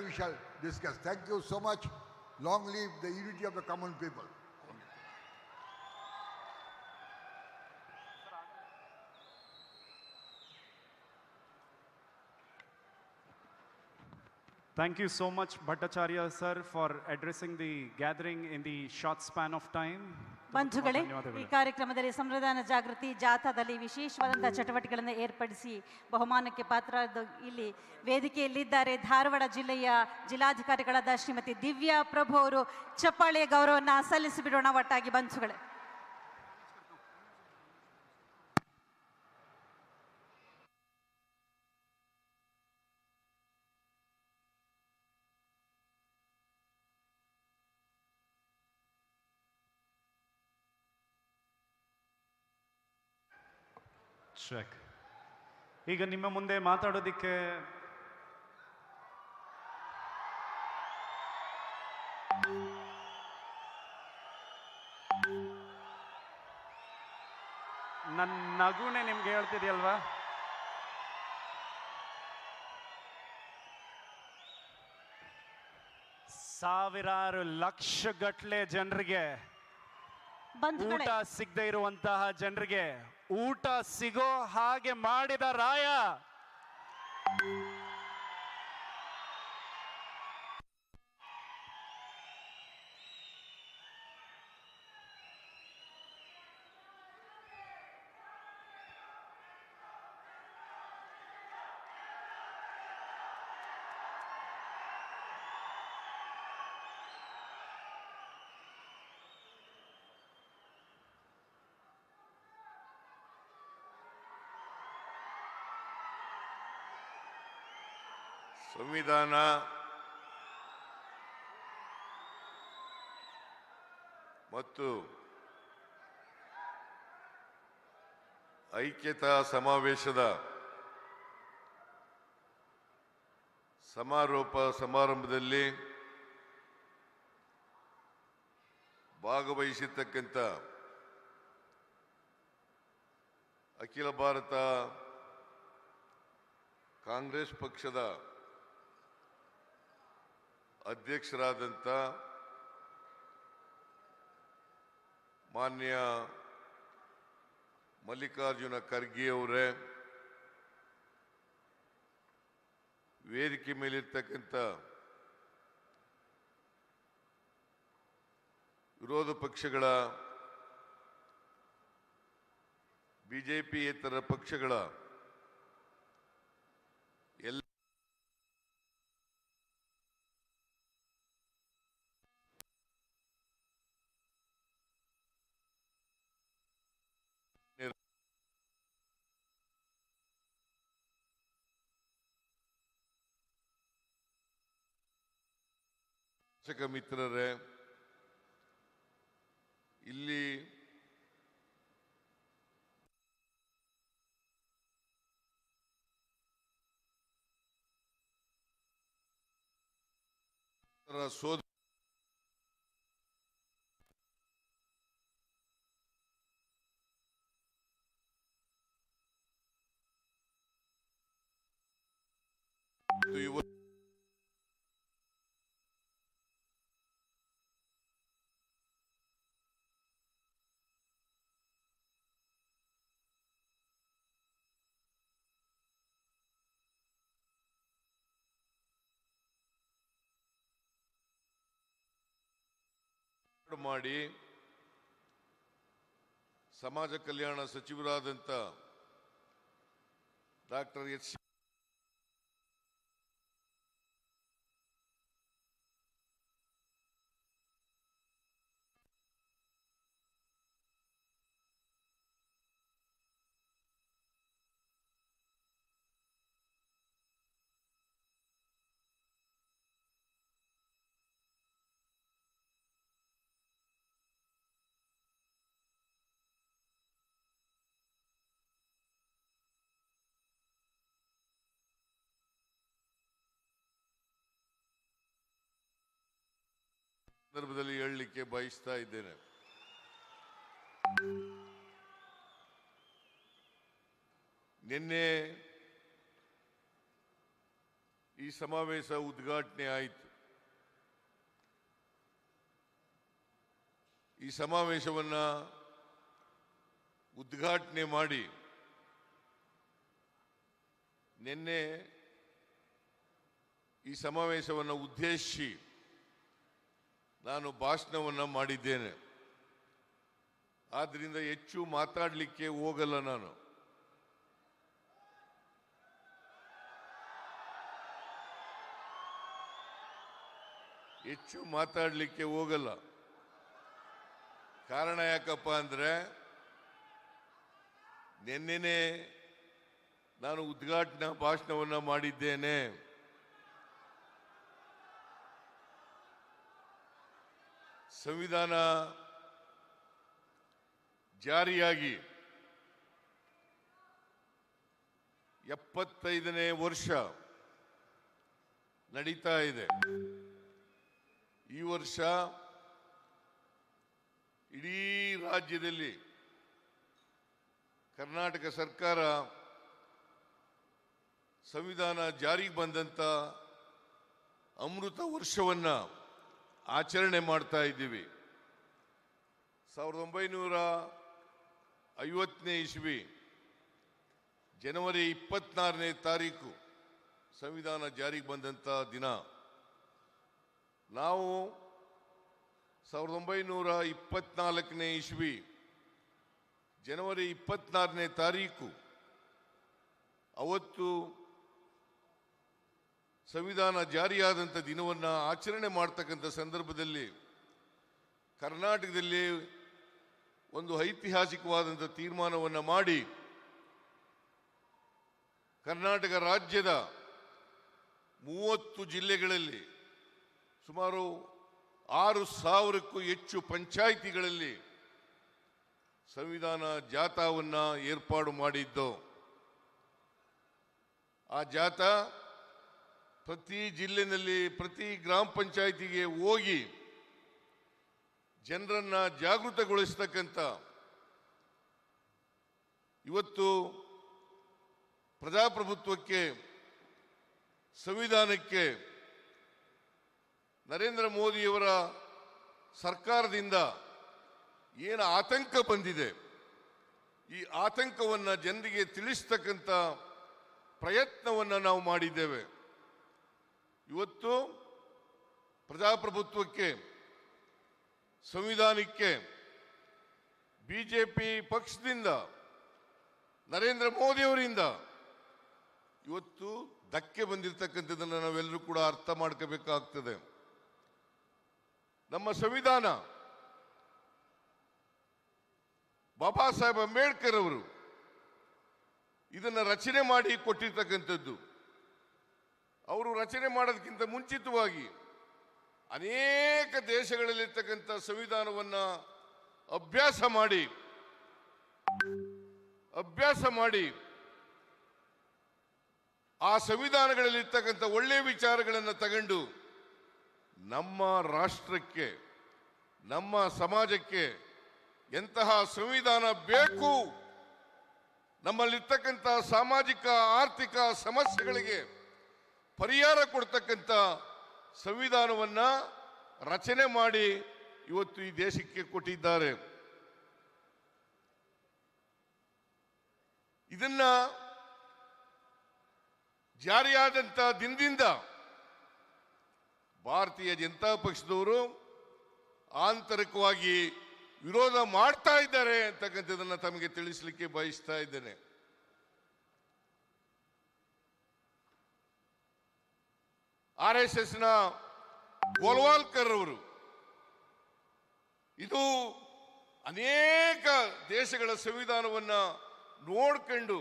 we shall discuss. Thank you so much. Long live the unity of the common people. Thank you so much, Bhattacharya sir, for addressing the gathering in the short span of time. ಬಂಧುಗಳೇ, ಈ ಕಾರ್ಯಕ್ರಮದಲ್ಲಿ ಸಂವಿಧಾನ ಜಾಗೃತಿ ಜಾಥಾದಲ್ಲಿ ವಿಶೇಷವಾದಂತಹ ಚಟುವಟಿಕೆಗಳನ್ನು ಏರ್ಪಡಿಸಿ ಬಹುಮಾನಕ್ಕೆ ಪಾತ್ರರಾದ ಇಲ್ಲಿ ವೇದಿಕೆಯಲ್ಲಿದ್ದಾರೆ ಧಾರವಾಡ ಜಿಲ್ಲೆಯ ಜಿಲ್ಲಾಧಿಕಾರಿಗಳಾದ ಶ್ರೀಮತಿ ದಿವ್ಯಾ ಪ್ರಭು ಅವರು. ಚಪ್ಪಾಳೆಯ ಗೌರವವನ್ನು ಸಲ್ಲಿಸಿಬಿಡೋಣ ಒಟ್ಟಾಗಿ ಬಂಧುಗಳೇ. ಚೆಕ್. ಈಗ ನಿಮ್ಮ ಮುಂದೆ ಮಾತಾಡೋದಿಕ್ಕೆ ನನ್ನ ನಗುನೇ ನಿಮ್ಗೆ ಹೇಳ್ತಿದೆಯಲ್ವಾ? ಸಾವಿರಾರು ಲಕ್ಷಗಟ್ಟಲೆ ಜನರಿಗೆ ಊಟ ಸಿಗದೆ ಇರುವಂತಹ ಜನರಿಗೆ ಊಟ ಸಿಗೋ ಹಾಗೆ ಮಾಡಿದ ರಾಯ. ಸಂವಿಧಾನ ಮತ್ತು ಐಕ್ಯತಾ ಸಮಾವೇಶದ ಸಮಾರೋಪ ಸಮಾರಂಭದಲ್ಲಿ ಭಾಗವಹಿಸಿರ್ತಕ್ಕಂಥ ಅಖಿಲ ಭಾರತ ಕಾಂಗ್ರೆಸ್ ಪಕ್ಷದ ಅಧ್ಯಕ್ಷರಾದಂಥ ಮಾನ್ಯ ಮಲ್ಲಿಕಾರ್ಜುನ ಖರ್ಗೆ ಅವರೇ, ವೇದಿಕೆ ಮೇಲಿರ್ತಕ್ಕಂಥ ವಿರೋಧ ಪಕ್ಷಗಳ ಬಿಜೆಪಿಯೇತರ ಪಕ್ಷಗಳ ಎಲ್ಲ ಮಿತ್ರರೇ, ಇಲ್ಲಿ ಸೋದರ ಮಾಡಿ ಸಮಾಜ ಕಲ್ಯಾಣ ಸಚಿವರಾದಂಥ ಡಾಕ್ಟರ್ ಎಚ್ ಸಂದರ್ಭದಲ್ಲಿ ಹೇಳಲಿಕ್ಕೆ ಬಯಸ್ತಾ ಇದ್ದೇನೆ. ನಿನ್ನೆ ಈ ಸಮಾವೇಶ ಉದ್ಘಾಟನೆ ಆಯಿತು. ಈ ಸಮಾವೇಶವನ್ನ ಉದ್ಘಾಟನೆ ಮಾಡಿ ನಿನ್ನೆ ಈ ಸಮಾವೇಶವನ್ನು ಉದ್ದೇಶಿಸಿ ನಾನು ಭಾಷಣವನ್ನು ಮಾಡಿದ್ದೇನೆ. ಆದ್ದರಿಂದ ಹೆಚ್ಚು ಮಾತಾಡಲಿಕ್ಕೆ ಹೋಗಲ್ಲ. ನಾನು ಹೆಚ್ಚು ಮಾತಾಡಲಿಕ್ಕೆ ಹೋಗಲ್ಲ. ಕಾರಣ ಯಾಕಪ್ಪ ಅಂದ್ರೆ ನಿನ್ನೆನೆ ನಾನು ಉದ್ಘಾಟನಾ ಭಾಷಣವನ್ನು ಮಾಡಿದ್ದೇನೆ. ಸಂವಿಧಾನ ಜಾರಿಯಾಗಿ 75ನೇ ವರ್ಷ ನಡೀತಾ ಇದೆ. ಈ ವರ್ಷ ಇಡೀ ರಾಜ್ಯದಲ್ಲಿ ಕರ್ನಾಟಕ ಸರ್ಕಾರ ಸಂವಿಧಾನ ಜಾರಿಗೆ ಬಂದಂಥ ಅಮೃತ ವರ್ಷವನ್ನು ಆಚರಣೆ ಮಾಡ್ತಾ ಇದ್ದೀವಿ. 1950ನೇ ಇಸ್ವಿ ಜನವರಿ 24ನೇ ತಾರೀಕು ಸಂವಿಧಾನ ಜಾರಿಗೆ ಬಂದಂಥ ದಿನ. ನಾವು 1924ನೇ ಇಸ್ವಿ ಜನವರಿ 24ನೇ ತಾರೀಕು ಅವತ್ತು ಸಂವಿಧಾನ ಜಾರಿಯಾದಂಥ ದಿನವನ್ನು ಆಚರಣೆ ಮಾಡ್ತಕ್ಕಂಥ ಸಂದರ್ಭದಲ್ಲಿ ಕರ್ನಾಟಕದಲ್ಲಿ ಒಂದು ಐತಿಹಾಸಿಕವಾದಂಥ ತೀರ್ಮಾನವನ್ನು ಮಾಡಿ ಕರ್ನಾಟಕ ರಾಜ್ಯದ 30 ಜಿಲ್ಲೆಗಳಲ್ಲಿ ಸುಮಾರು 6,000ಕ್ಕೂ ಹೆಚ್ಚು ಪಂಚಾಯಿತಿಗಳಲ್ಲಿ ಸಂವಿಧಾನ ಜಾಥಾವನ್ನು ಏರ್ಪಾಡು ಮಾಡಿದ್ದು. ಆ ಜಾಥಾ ಪ್ರತಿ ಜಿಲ್ಲೆಯಲ್ಲಿ ಪ್ರತಿ ಗ್ರಾಮ ಪಂಚಾಯಿತಿಗೆ ಹೋಗಿ ಜನರನ್ನ ಜಾಗೃತಗೊಳಿಸ್ತಕ್ಕಂಥ, ಇವತ್ತು ಪ್ರಜಾಪ್ರಭುತ್ವಕ್ಕೆ ಸಂವಿಧಾನಕ್ಕೆ ನರೇಂದ್ರ ಮೋದಿಯವರ ಸರ್ಕಾರದಿಂದ ಏನು ಆತಂಕ ಬಂದಿದೆ, ಈ ಆತಂಕವನ್ನು ಜನರಿಗೆ ತಿಳಿಸ್ತಕ್ಕಂಥ ಪ್ರಯತ್ನವನ್ನು ನಾವು ಮಾಡಿದ್ದೇವೆ. ಇವತ್ತು ಪ್ರಜಾಪ್ರಭುತ್ವಕ್ಕೆ ಸಂವಿಧಾನಕ್ಕೆ ಬಿಜೆಪಿ ಪಕ್ಷದಿಂದ ನರೇಂದ್ರ ಮೋದಿಯವರಿಂದ ಇವತ್ತು ಧಕ್ಕೆ ಬಂದಿರತಕ್ಕಂಥದ್ದನ್ನು ನಾವೆಲ್ಲರೂ ಕೂಡ ಅರ್ಥ ಮಾಡ್ಕೋಬೇಕಾಗ್ತದೆ. ನಮ್ಮ ಸಂವಿಧಾನ ಬಾಬಾ ಸಾಹೇಬ್ ಅಂಬೇಡ್ಕರ್ ಅವರು ಇದನ್ನು ರಚನೆ ಮಾಡಿ ಕೊಟ್ಟಿರ್ತಕ್ಕಂಥದ್ದು. ಅವರು ರಚನೆ ಮಾಡೋದಕ್ಕಿಂತ ಮುಂಚಿತವಾಗಿ ಅನೇಕ ದೇಶಗಳಲ್ಲಿರ್ತಕ್ಕಂಥ ಸಂವಿಧಾನವನ್ನು ಅಭ್ಯಾಸ ಮಾಡಿ ಆ ಸಂವಿಧಾನಗಳಲ್ಲಿರ್ತಕ್ಕಂಥ ಒಳ್ಳೆಯ ವಿಚಾರಗಳನ್ನು ತಗೊಂಡು ನಮ್ಮ ರಾಷ್ಟ್ರಕ್ಕೆ, ನಮ್ಮ ಸಮಾಜಕ್ಕೆ ಎಂತಹ ಸಂವಿಧಾನ ಬೇಕು, ನಮ್ಮಲ್ಲಿರ್ತಕ್ಕಂಥ ಸಾಮಾಜಿಕ ಆರ್ಥಿಕ ಸಮಸ್ಯೆಗಳಿಗೆ ಪರಿಹಾರ ಕೊಡ್ತಕ್ಕಂಥ ಸಂವಿಧಾನವನ್ನು ರಚನೆ ಮಾಡಿ ಇವತ್ತು ಈ ದೇಶಕ್ಕೆ ಕೊಟ್ಟಿದ್ದಾರೆ. ಇದನ್ನ ಜಾರಿಯಾದಂಥ ದಿನದಿಂದ ಭಾರತೀಯ ಜನತಾ ಪಕ್ಷದವರು ಆಂತರಿಕವಾಗಿ ವಿರೋಧ ಮಾಡ್ತಾ ಇದ್ದಾರೆ ಅಂತಕ್ಕಂಥದ್ದನ್ನು ತಮಗೆ ತಿಳಿಸಲಿಕ್ಕೆ ಬಯಸ್ತಾ ಇದ್ದೇನೆ. RSSನ ಗೋಲ್ವಾಲ್ಕರ್ ಅವರು ಇದು ಅನೇಕ ದೇಶಗಳ ಸಂವಿಧಾನವನ್ನು ನೋಡ್ಕೊಂಡು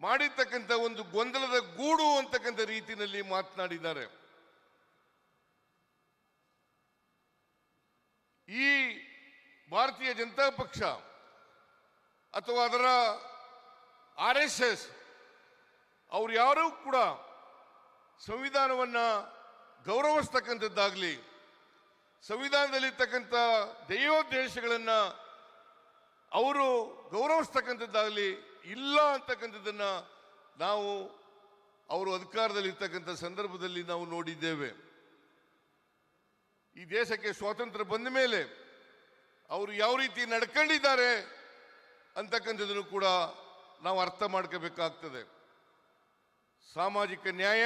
ಮಾಡಿರ್ತಕ್ಕಂಥ ಒಂದು ಗೊಂದಲದ ಗೂಡು ಅಂತಕ್ಕಂಥ ರೀತಿಯಲ್ಲಿ ಮಾತನಾಡಿದ್ದಾರೆ. ಈ ಭಾರತೀಯ ಜನತಾ ಪಕ್ಷ ಅಥವಾ ಅದರ RSS ಅವ್ರು ಯಾರೂ ಕೂಡ ಸಂವಿಧಾನವನ್ನು ಗೌರವಿಸ್ತಕ್ಕಂಥದ್ದಾಗಲಿ, ಸಂವಿಧಾನದಲ್ಲಿರ್ತಕ್ಕಂಥ ದೈವೋದ್ದೇಶಗಳನ್ನು ಅವರು ಗೌರವಿಸ್ತಕ್ಕಂಥದ್ದಾಗಲಿ ಇಲ್ಲ ಅಂತಕ್ಕಂಥದ್ದನ್ನು ನಾವು ಅವರು ಅಧಿಕಾರದಲ್ಲಿರ್ತಕ್ಕಂಥ ಸಂದರ್ಭದಲ್ಲಿ ನಾವು ನೋಡಿದ್ದೇವೆ. ಈ ದೇಶಕ್ಕೆ ಸ್ವಾತಂತ್ರ್ಯ ಬಂದ ಮೇಲೆ ಅವರು ಯಾವ ರೀತಿ ನಡ್ಕೊಂಡಿದ್ದಾರೆ ಅಂತಕ್ಕಂಥದ್ದನ್ನು ಕೂಡ ನಾವು ಅರ್ಥ ಮಾಡ್ಕೋಬೇಕಾಗ್ತದೆ. ಸಾಮಾಜಿಕ ನ್ಯಾಯ,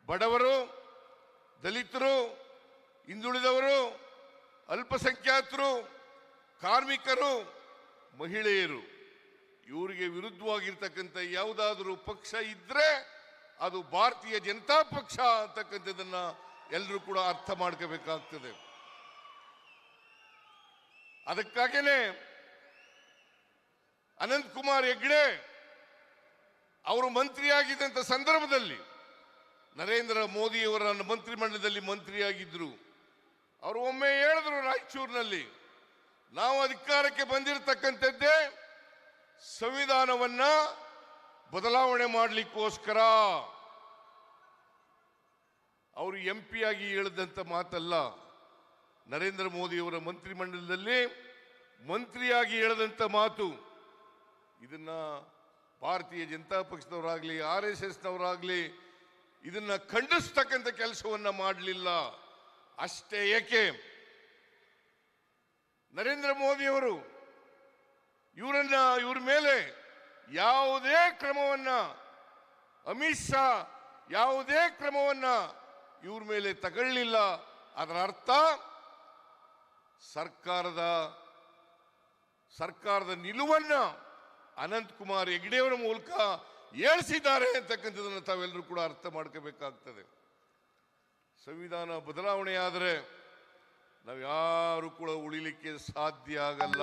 ಬಡವರು, ದಲಿತರು, ಹಿಂದುಳಿದವರು, ಅಲ್ಪಸಂಖ್ಯಾತರು, ಕಾರ್ಮಿಕರು, ಮಹಿಳೆಯರು ಇವರಿಗೆ ವಿರುದ್ಧವಾಗಿರ್ತಕ್ಕಂಥ ಯಾವುದಾದ್ರೂ ಪಕ್ಷ ಇದ್ರೆ ಅದು ಭಾರತೀಯ ಜನತಾ ಪಕ್ಷ ಅಂತಕ್ಕಂಥದ್ದನ್ನ ಎಲ್ಲರೂ ಕೂಡ ಅರ್ಥ ಮಾಡ್ಕೋಬೇಕಾಗ್ತದೆ. ಅದಕ್ಕಾಗೇನೆ ಅನಂತ್ ಕುಮಾರ್ ಹೆಗ್ಡೆ ಅವರು ಮಂತ್ರಿಯಾಗಿದ್ದಂಥ ಸಂದರ್ಭದಲ್ಲಿ ನರೇಂದ್ರ ಮೋದಿಯವರ ಮಂತ್ರಿಮಂಡಲದಲ್ಲಿ ಮಂತ್ರಿಯಾಗಿದ್ದರು. ಅವರು ಒಮ್ಮೆ ಹೇಳಿದ್ರು ರಾಯಚೂರಿನಲ್ಲಿ, ನಾವು ಅಧಿಕಾರಕ್ಕೆ ಬಂದಿರತಕ್ಕಂಥದ್ದೇ ಸಂವಿಧಾನವನ್ನ ಬದಲಾವಣೆ ಮಾಡಲಿಕ್ಕೋಸ್ಕರ. ಅವರು MP ಆಗಿ ಹೇಳಿದಂಥ ಮಾತಲ್ಲ. ನರೇಂದ್ರ ಮೋದಿಯವರ ಮಂತ್ರಿಮಂಡಲದಲ್ಲಿ ಮಂತ್ರಿಯಾಗಿ ಹೇಳಿದಂಥ ಮಾತು, ಇದನ್ನ ಭಾರತೀಯ ಜನತಾ ಪಕ್ಷದವರಾಗ್ಲಿ RSSನವರಾಗ್ಲಿ ಇದನ್ನ ಖಂಡಿಸ್ತಕ್ಕಂಥ ಕೆಲಸವನ್ನ ಮಾಡಲಿಲ್ಲ. ಅಷ್ಟೇ ಏಕೆ ನರೇಂದ್ರ ಮೋದಿಯವರು ಇವ್ರ ಮೇಲೆ ಯಾವುದೇ ಕ್ರಮವನ್ನ, ಅಮಿತ್ ಶಾ ಯಾವುದೇ ಕ್ರಮವನ್ನ ಇವ್ರ ಮೇಲೆ ತಗೊಳ್ಳಿಲ್ಲ. ಅದರ ಅರ್ಥ ಸರ್ಕಾರದ ನಿಲುವನ್ನ ಅನಂತಕುಮಾರ್ ಹೆಗಡೆಯವರ ಮೂಲಕ ಹೇಳಿಸಿದ್ದಾರೆ ಅಂತಕ್ಕಂಥದ್ದನ್ನು ತಾವೆಲ್ಲರೂ ಕೂಡ ಅರ್ಥ ಮಾಡ್ಕೋಬೇಕಾಗ್ತದೆ. ಸಂವಿಧಾನ ಬದಲಾವಣೆ ಆದರೆ ನಾವು ಯಾರು ಕೂಡ ಉಳಿಲಿಕ್ಕೆ ಸಾಧ್ಯ ಆಗಲ್ಲ.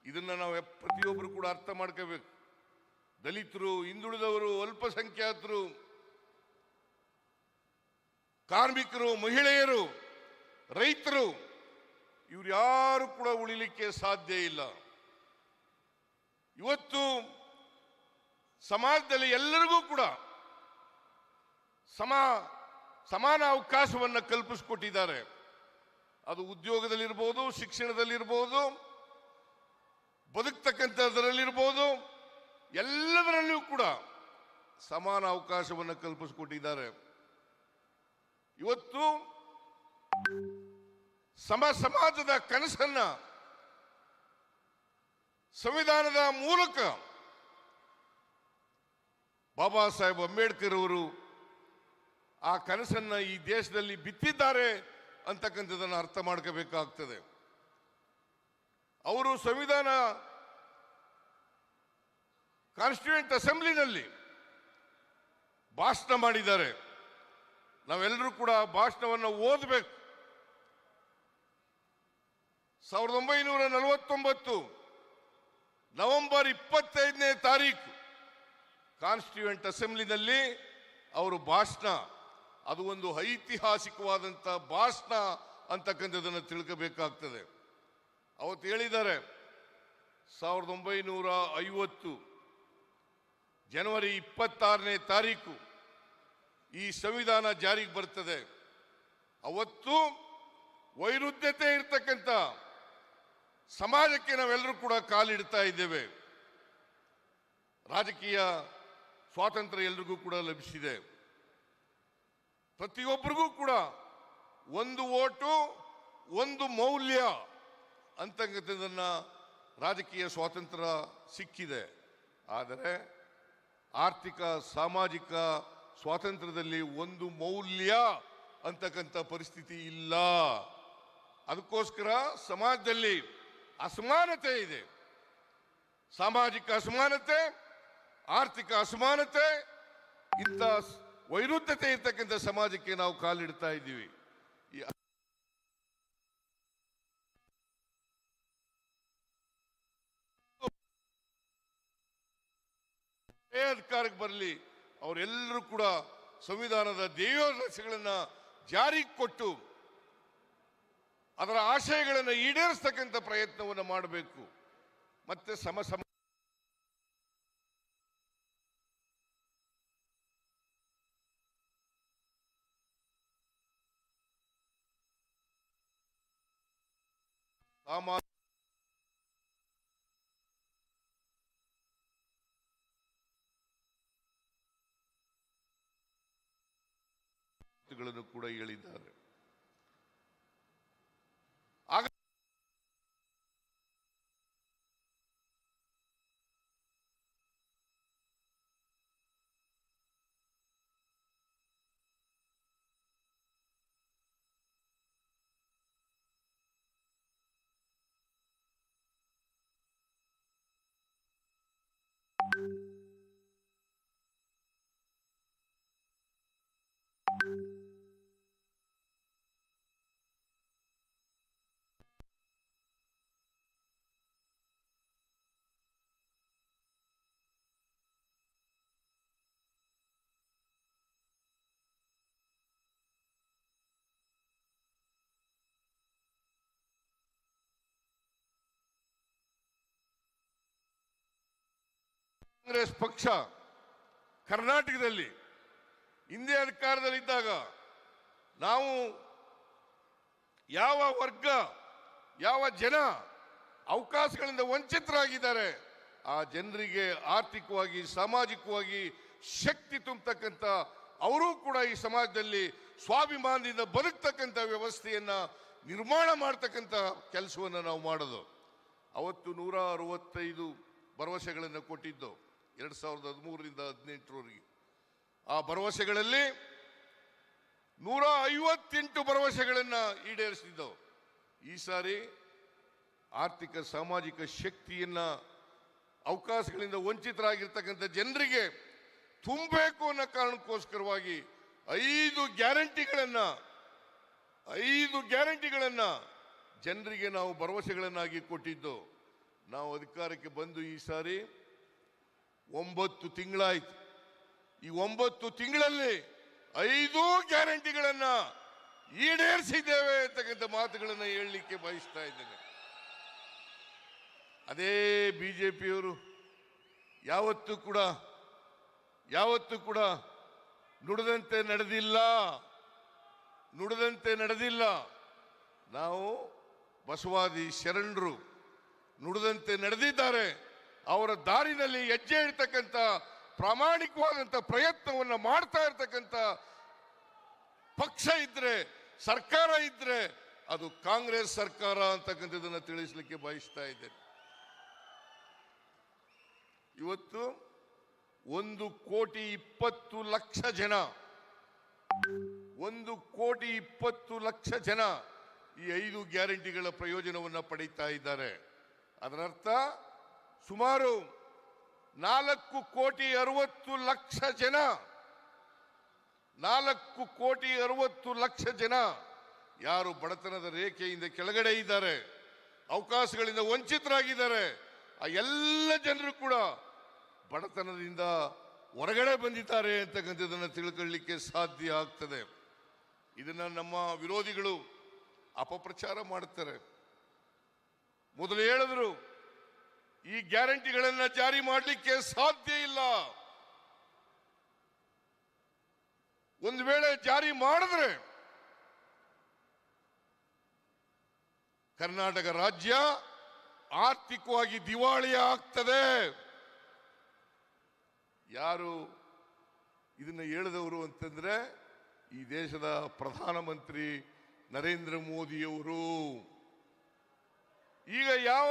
ಇದನ್ನ ನಾವು ಪ್ರತಿಯೊಬ್ಬರು ಕೂಡ ಅರ್ಥ ಮಾಡ್ಕೋಬೇಕು. ದಲಿತರು, ಹಿಂದುಳಿದವರು, ಅಲ್ಪಸಂಖ್ಯಾತರು, ಕಾರ್ಮಿಕರು, ಮಹಿಳೆಯರು, ರೈತರು, ಇವ್ರು ಯಾರು ಕೂಡ ಉಳಿಲಿಕ್ಕೆ ಸಾಧ್ಯ ಇಲ್ಲ. ಇವತ್ತು ಸಮಾಜದಲ್ಲಿ ಎಲ್ಲರಿಗೂ ಕೂಡ ಸಮಾನ ಅವಕಾಶವನ್ನು ಕಲ್ಪಿಸಿಕೊಟ್ಟಿದ್ದಾರೆ. ಅದು ಉದ್ಯೋಗದಲ್ಲಿರ್ಬೋದು, ಶಿಕ್ಷಣದಲ್ಲಿರ್ಬೋದು, ಬದುಕ್ತಕ್ಕಂಥದ್ರಲ್ಲಿರ್ಬೋದು, ಎಲ್ಲದರಲ್ಲಿಯೂ ಕೂಡ ಸಮಾನ ಅವಕಾಶವನ್ನು ಕಲ್ಪಿಸಿಕೊಟ್ಟಿದ್ದಾರೆ. ಇವತ್ತು ಸಮಾಜದ ಕನಸನ್ನ ಸಂವಿಧಾನದ ಮೂಲಕ ಬಾಬಾ ಸಾಹೇಬ್ ಅಂಬೇಡ್ಕರ್ ಅವರು ಆ ಕನಸನ್ನ ಈ ದೇಶದಲ್ಲಿ ಬಿತ್ತಿದ್ದಾರೆ ಅಂತಕ್ಕಂಥದ್ದನ್ನು ಅರ್ಥ ಮಾಡ್ಕೋಬೇಕಾಗ್ತದೆ. ಅವರು ಸಂವಿಧಾನ ಕಾನ್ಸ್ಟಿಟ್ಯೂಯೆಂಟ್ ಅಸೆಂಬ್ಲಿನಲ್ಲಿ ಭಾಷಣ ಮಾಡಿದ್ದಾರೆ. ನಾವೆಲ್ಲರೂ ಕೂಡ ಭಾಷಣವನ್ನು ಓದಬೇಕು. 1949 ನವೆಂಬರ್ 25ನೇ ತಾರೀಕು ಕಾನ್ಸ್ಟಿಟ್ಯೂಯೆಂಟ್ ಅಸೆಂಬ್ಲಿನಲ್ಲಿ ಅವರು ಭಾಷಣ, ಅದು ಒಂದು ಐತಿಹಾಸಿಕವಾದಂಥ ಭಾಷಣ ಅಂತಕ್ಕಂಥದ್ದನ್ನು ತಿಳ್ಕೋಬೇಕಾಗ್ತದೆ. ಅವತ್ತು ಹೇಳಿದ್ದಾರೆ 1950 ಜನವರಿ 26ನೇ ತಾರೀಕು ಈ ಸಂವಿಧಾನ ಜಾರಿಗೆ ಬರ್ತದೆ. ಅವತ್ತು ವೈರುಧ್ಯತೆ ಇರ್ತಕ್ಕಂಥ ಸಮಾಜಕ್ಕೆ ನಾವೆಲ್ಲರೂ ಕೂಡ ಕಾಲಿಡ್ತಾ ಇದ್ದೇವೆ. ರಾಜಕೀಯ ಸ್ವಾತಂತ್ರ್ಯ ಎಲ್ರಿಗೂ ಕೂಡ ಲಭಿಸಿದೆ. ಪ್ರತಿಯೊಬ್ಬರಿಗೂ ಕೂಡ ಒಂದು ಓಟು, ಒಂದು ಮೌಲ್ಯ ಅಂತಕ್ಕಂಥದ್ದನ್ನ ರಾಜಕೀಯ ಸ್ವಾತಂತ್ರ್ಯ ಸಿಕ್ಕಿದೆ. ಆದರೆ ಆರ್ಥಿಕ ಸಾಮಾಜಿಕ ಸ್ವಾತಂತ್ರ್ಯದಲ್ಲಿ ಒಂದು ಮೌಲ್ಯ ಅಂತಕ್ಕಂಥ ಪರಿಸ್ಥಿತಿ ಇಲ್ಲ. ಅದಕ್ಕೋಸ್ಕರ ಸಮಾಜದಲ್ಲಿ ಅಸಮಾನತೆ ಇದೆ. ಸಾಮಾಜಿಕ ಅಸಮಾನತೆ, ಆರ್ಥಿಕ ಅಸಮಾನತೆ, ಇಂಥ ವೈರುಧ್ಯತೆ ಇರ್ತಕ್ಕಂಥ ಸಮಾಜಕ್ಕೆ ನಾವು ಕಾಲಿಡ್ತಾ ಇದ್ದೀವಿ. ಅಧಿಕಾರಕ್ಕೆ ಬರಲಿ, ಅವರೆಲ್ಲರೂ ಕೂಡ ಸಂವಿಧಾನದ ಧ್ಯೇಯೋದ್ದೇಶಗಳನ್ನು ಜಾರಿಗೆ ಕೊಟ್ಟು ಅದರ ಆಶಯಗಳನ್ನು ಈಡೇರಿಸತಕ್ಕಂಥ ಪ್ರಯತ್ನವನ್ನು ಮಾಡಬೇಕು. ಮತ್ತೆ ಗಳನ್ನು ಕೂಡ ಹೇಳಿದ್ದಾರೆ. ಕಾಂಗ್ರೆಸ್ ಪಕ್ಷ ಕರ್ನಾಟಕದಲ್ಲಿ ಹಿಂದೆ ಅಧಿಕಾರದಲ್ಲಿದ್ದಾಗ ನಾವು ಯಾವ ವರ್ಗ ಯಾವ ಜನ ಅವಕಾಶಗಳಿಂದ ವಂಚಿತರಾಗಿದ್ದಾರೆ ಆ ಜನರಿಗೆ ಆರ್ಥಿಕವಾಗಿ ಸಾಮಾಜಿಕವಾಗಿ ಶಕ್ತಿ ತುಂಬತಕ್ಕಂಥ ಅವರೂ ಕೂಡ ಈ ಸಮಾಜದಲ್ಲಿ ಸ್ವಾಭಿಮಾನದಿಂದ ಬದುಕ್ತಕ್ಕಂಥ ವ್ಯವಸ್ಥೆಯನ್ನ ನಿರ್ಮಾಣ ಮಾಡ್ತಕ್ಕಂಥ ಕೆಲಸವನ್ನು ನಾವು ಮಾಡೋದು. ಅವತ್ತು 165 ಭರವಸೆಗಳನ್ನು ಕೊಟ್ಟಿದ್ದು 2013ರಿಂದ 18ರವರೆಗೆ. ಆ ಭರವಸೆಗಳಲ್ಲಿ 158 ಭರವಸೆಗಳನ್ನು ಈಡೇರಿಸಿದ್ದವು. ಈ ಸಾರಿ ಆರ್ಥಿಕ ಸಾಮಾಜಿಕ ಶಕ್ತಿಯನ್ನ ಅವಕಾಶಗಳಿಂದ ವಂಚಿತರಾಗಿರ್ತಕ್ಕಂಥ ಜನರಿಗೆ ತುಂಬಬೇಕು ಅನ್ನೋ ಕಾರಣಕ್ಕೋಸ್ಕರವಾಗಿ 5 ಗ್ಯಾರಂಟಿಗಳನ್ನ ಜನರಿಗೆ ನಾವು ಭರವಸೆಗಳನ್ನಾಗಿ ಕೊಟ್ಟಿದ್ದು. ನಾವು ಅಧಿಕಾರಕ್ಕೆ ಬಂದು ಈ ಸಾರಿ 9 ತಿಂಗಳಾಯ್ತು. ಈ 9 ತಿಂಗಳಲ್ಲಿ 5 ಗ್ಯಾರಂಟಿಗಳನ್ನ ಈಡೇರಿಸಿದ್ದೇವೆ ಅಂತಕ್ಕಂಥ ಮಾತುಗಳನ್ನು ಹೇಳಲಿಕ್ಕೆ ಬಯಸ್ತಾ ಇದ್ದೇನೆ. ಅದೇ ಬಿಜೆಪಿಯವರು ಯಾವತ್ತೂ ಕೂಡ ನುಡಿದಂತೆ ನಡೆದಿಲ್ಲ. ನಾವು ಬಸವಾದಿ ಶರಣರು ನುಡಿದಂತೆ ನಡೆದಿದ್ದಾರೆ. ಅವರ ದಾರಿನಲ್ಲಿ ಹೆಜ್ಜೆ ಇಡ್ತಕ್ಕಂಥ ಪ್ರಾಮಾಣಿಕವಾದಂಥ ಪ್ರಯತ್ನವನ್ನು ಮಾಡ್ತಾ ಇರ್ತಕ್ಕಂಥ ಪಕ್ಷ ಇದ್ರೆ, ಸರ್ಕಾರ ಇದ್ರೆ ಅದು ಕಾಂಗ್ರೆಸ್ ಸರ್ಕಾರ ಅಂತಕ್ಕಂಥದ್ದನ್ನು ತಿಳಿಸಲಿಕ್ಕೆ ಬಯಸ್ತಾ ಇದ್ದೇನೆ. ಇವತ್ತು 1,20,00,000 ಜನ 1,20,00,000 ಜನ ಈ 5 ಗ್ಯಾರಂಟಿಗಳ ಪ್ರಯೋಜನವನ್ನು ಪಡೀತಾ ಇದ್ದಾರೆ. ಅದರರ್ಥ ಸುಮಾರು 4,60,00,000 ಜನ 4,60,00,000 ಜನ ಯಾರು ಬಡತನದ ರೇಖೆಯಿಂದ ಕೆಳಗಡೆ ಇದ್ದಾರೆ, ಅವಕಾಶಗಳಿಂದ ವಂಚಿತರಾಗಿದ್ದಾರೆ, ಆ ಎಲ್ಲ ಜನರು ಕೂಡ ಬಡತನದಿಂದ ಹೊರಗಡೆ ಬಂದಿದ್ದಾರೆ ಅಂತಕ್ಕಂಥದ್ದನ್ನು ತಿಳ್ಕೊಳ್ಳಿಕ್ಕೆ ಸಾಧ್ಯ ಆಗ್ತದೆ. ಇದನ್ನ ನಮ್ಮ ವಿರೋಧಿಗಳು ಅಪಪ್ರಚಾರ ಮಾಡುತ್ತಾರೆ. ಮೊದಲು ಹೇಳಿದ್ರು ಈ ಗ್ಯಾರಂಟಿಗಳನ್ನ ಜಾರಿ ಮಾಡಲಿಕ್ಕೆ ಸಾಧ್ಯ ಇಲ್ಲ. ಒಂದು ವೇಳೆ ಜಾರಿ ಮಾಡಿದ್ರೆ ಕರ್ನಾಟಕ ರಾಜ್ಯ ಆರ್ಥಿಕವಾಗಿ ದಿವಾಳಿ ಆಗ್ತದೆ. ಯಾರು ಇದನ್ನ ಹೇಳಿದವರು ಅಂತಂದ್ರೆ ಈ ದೇಶದ ಪ್ರಧಾನಮಂತ್ರಿ ನರೇಂದ್ರ ಮೋದಿಯವರು. ಈಗ ಯಾವ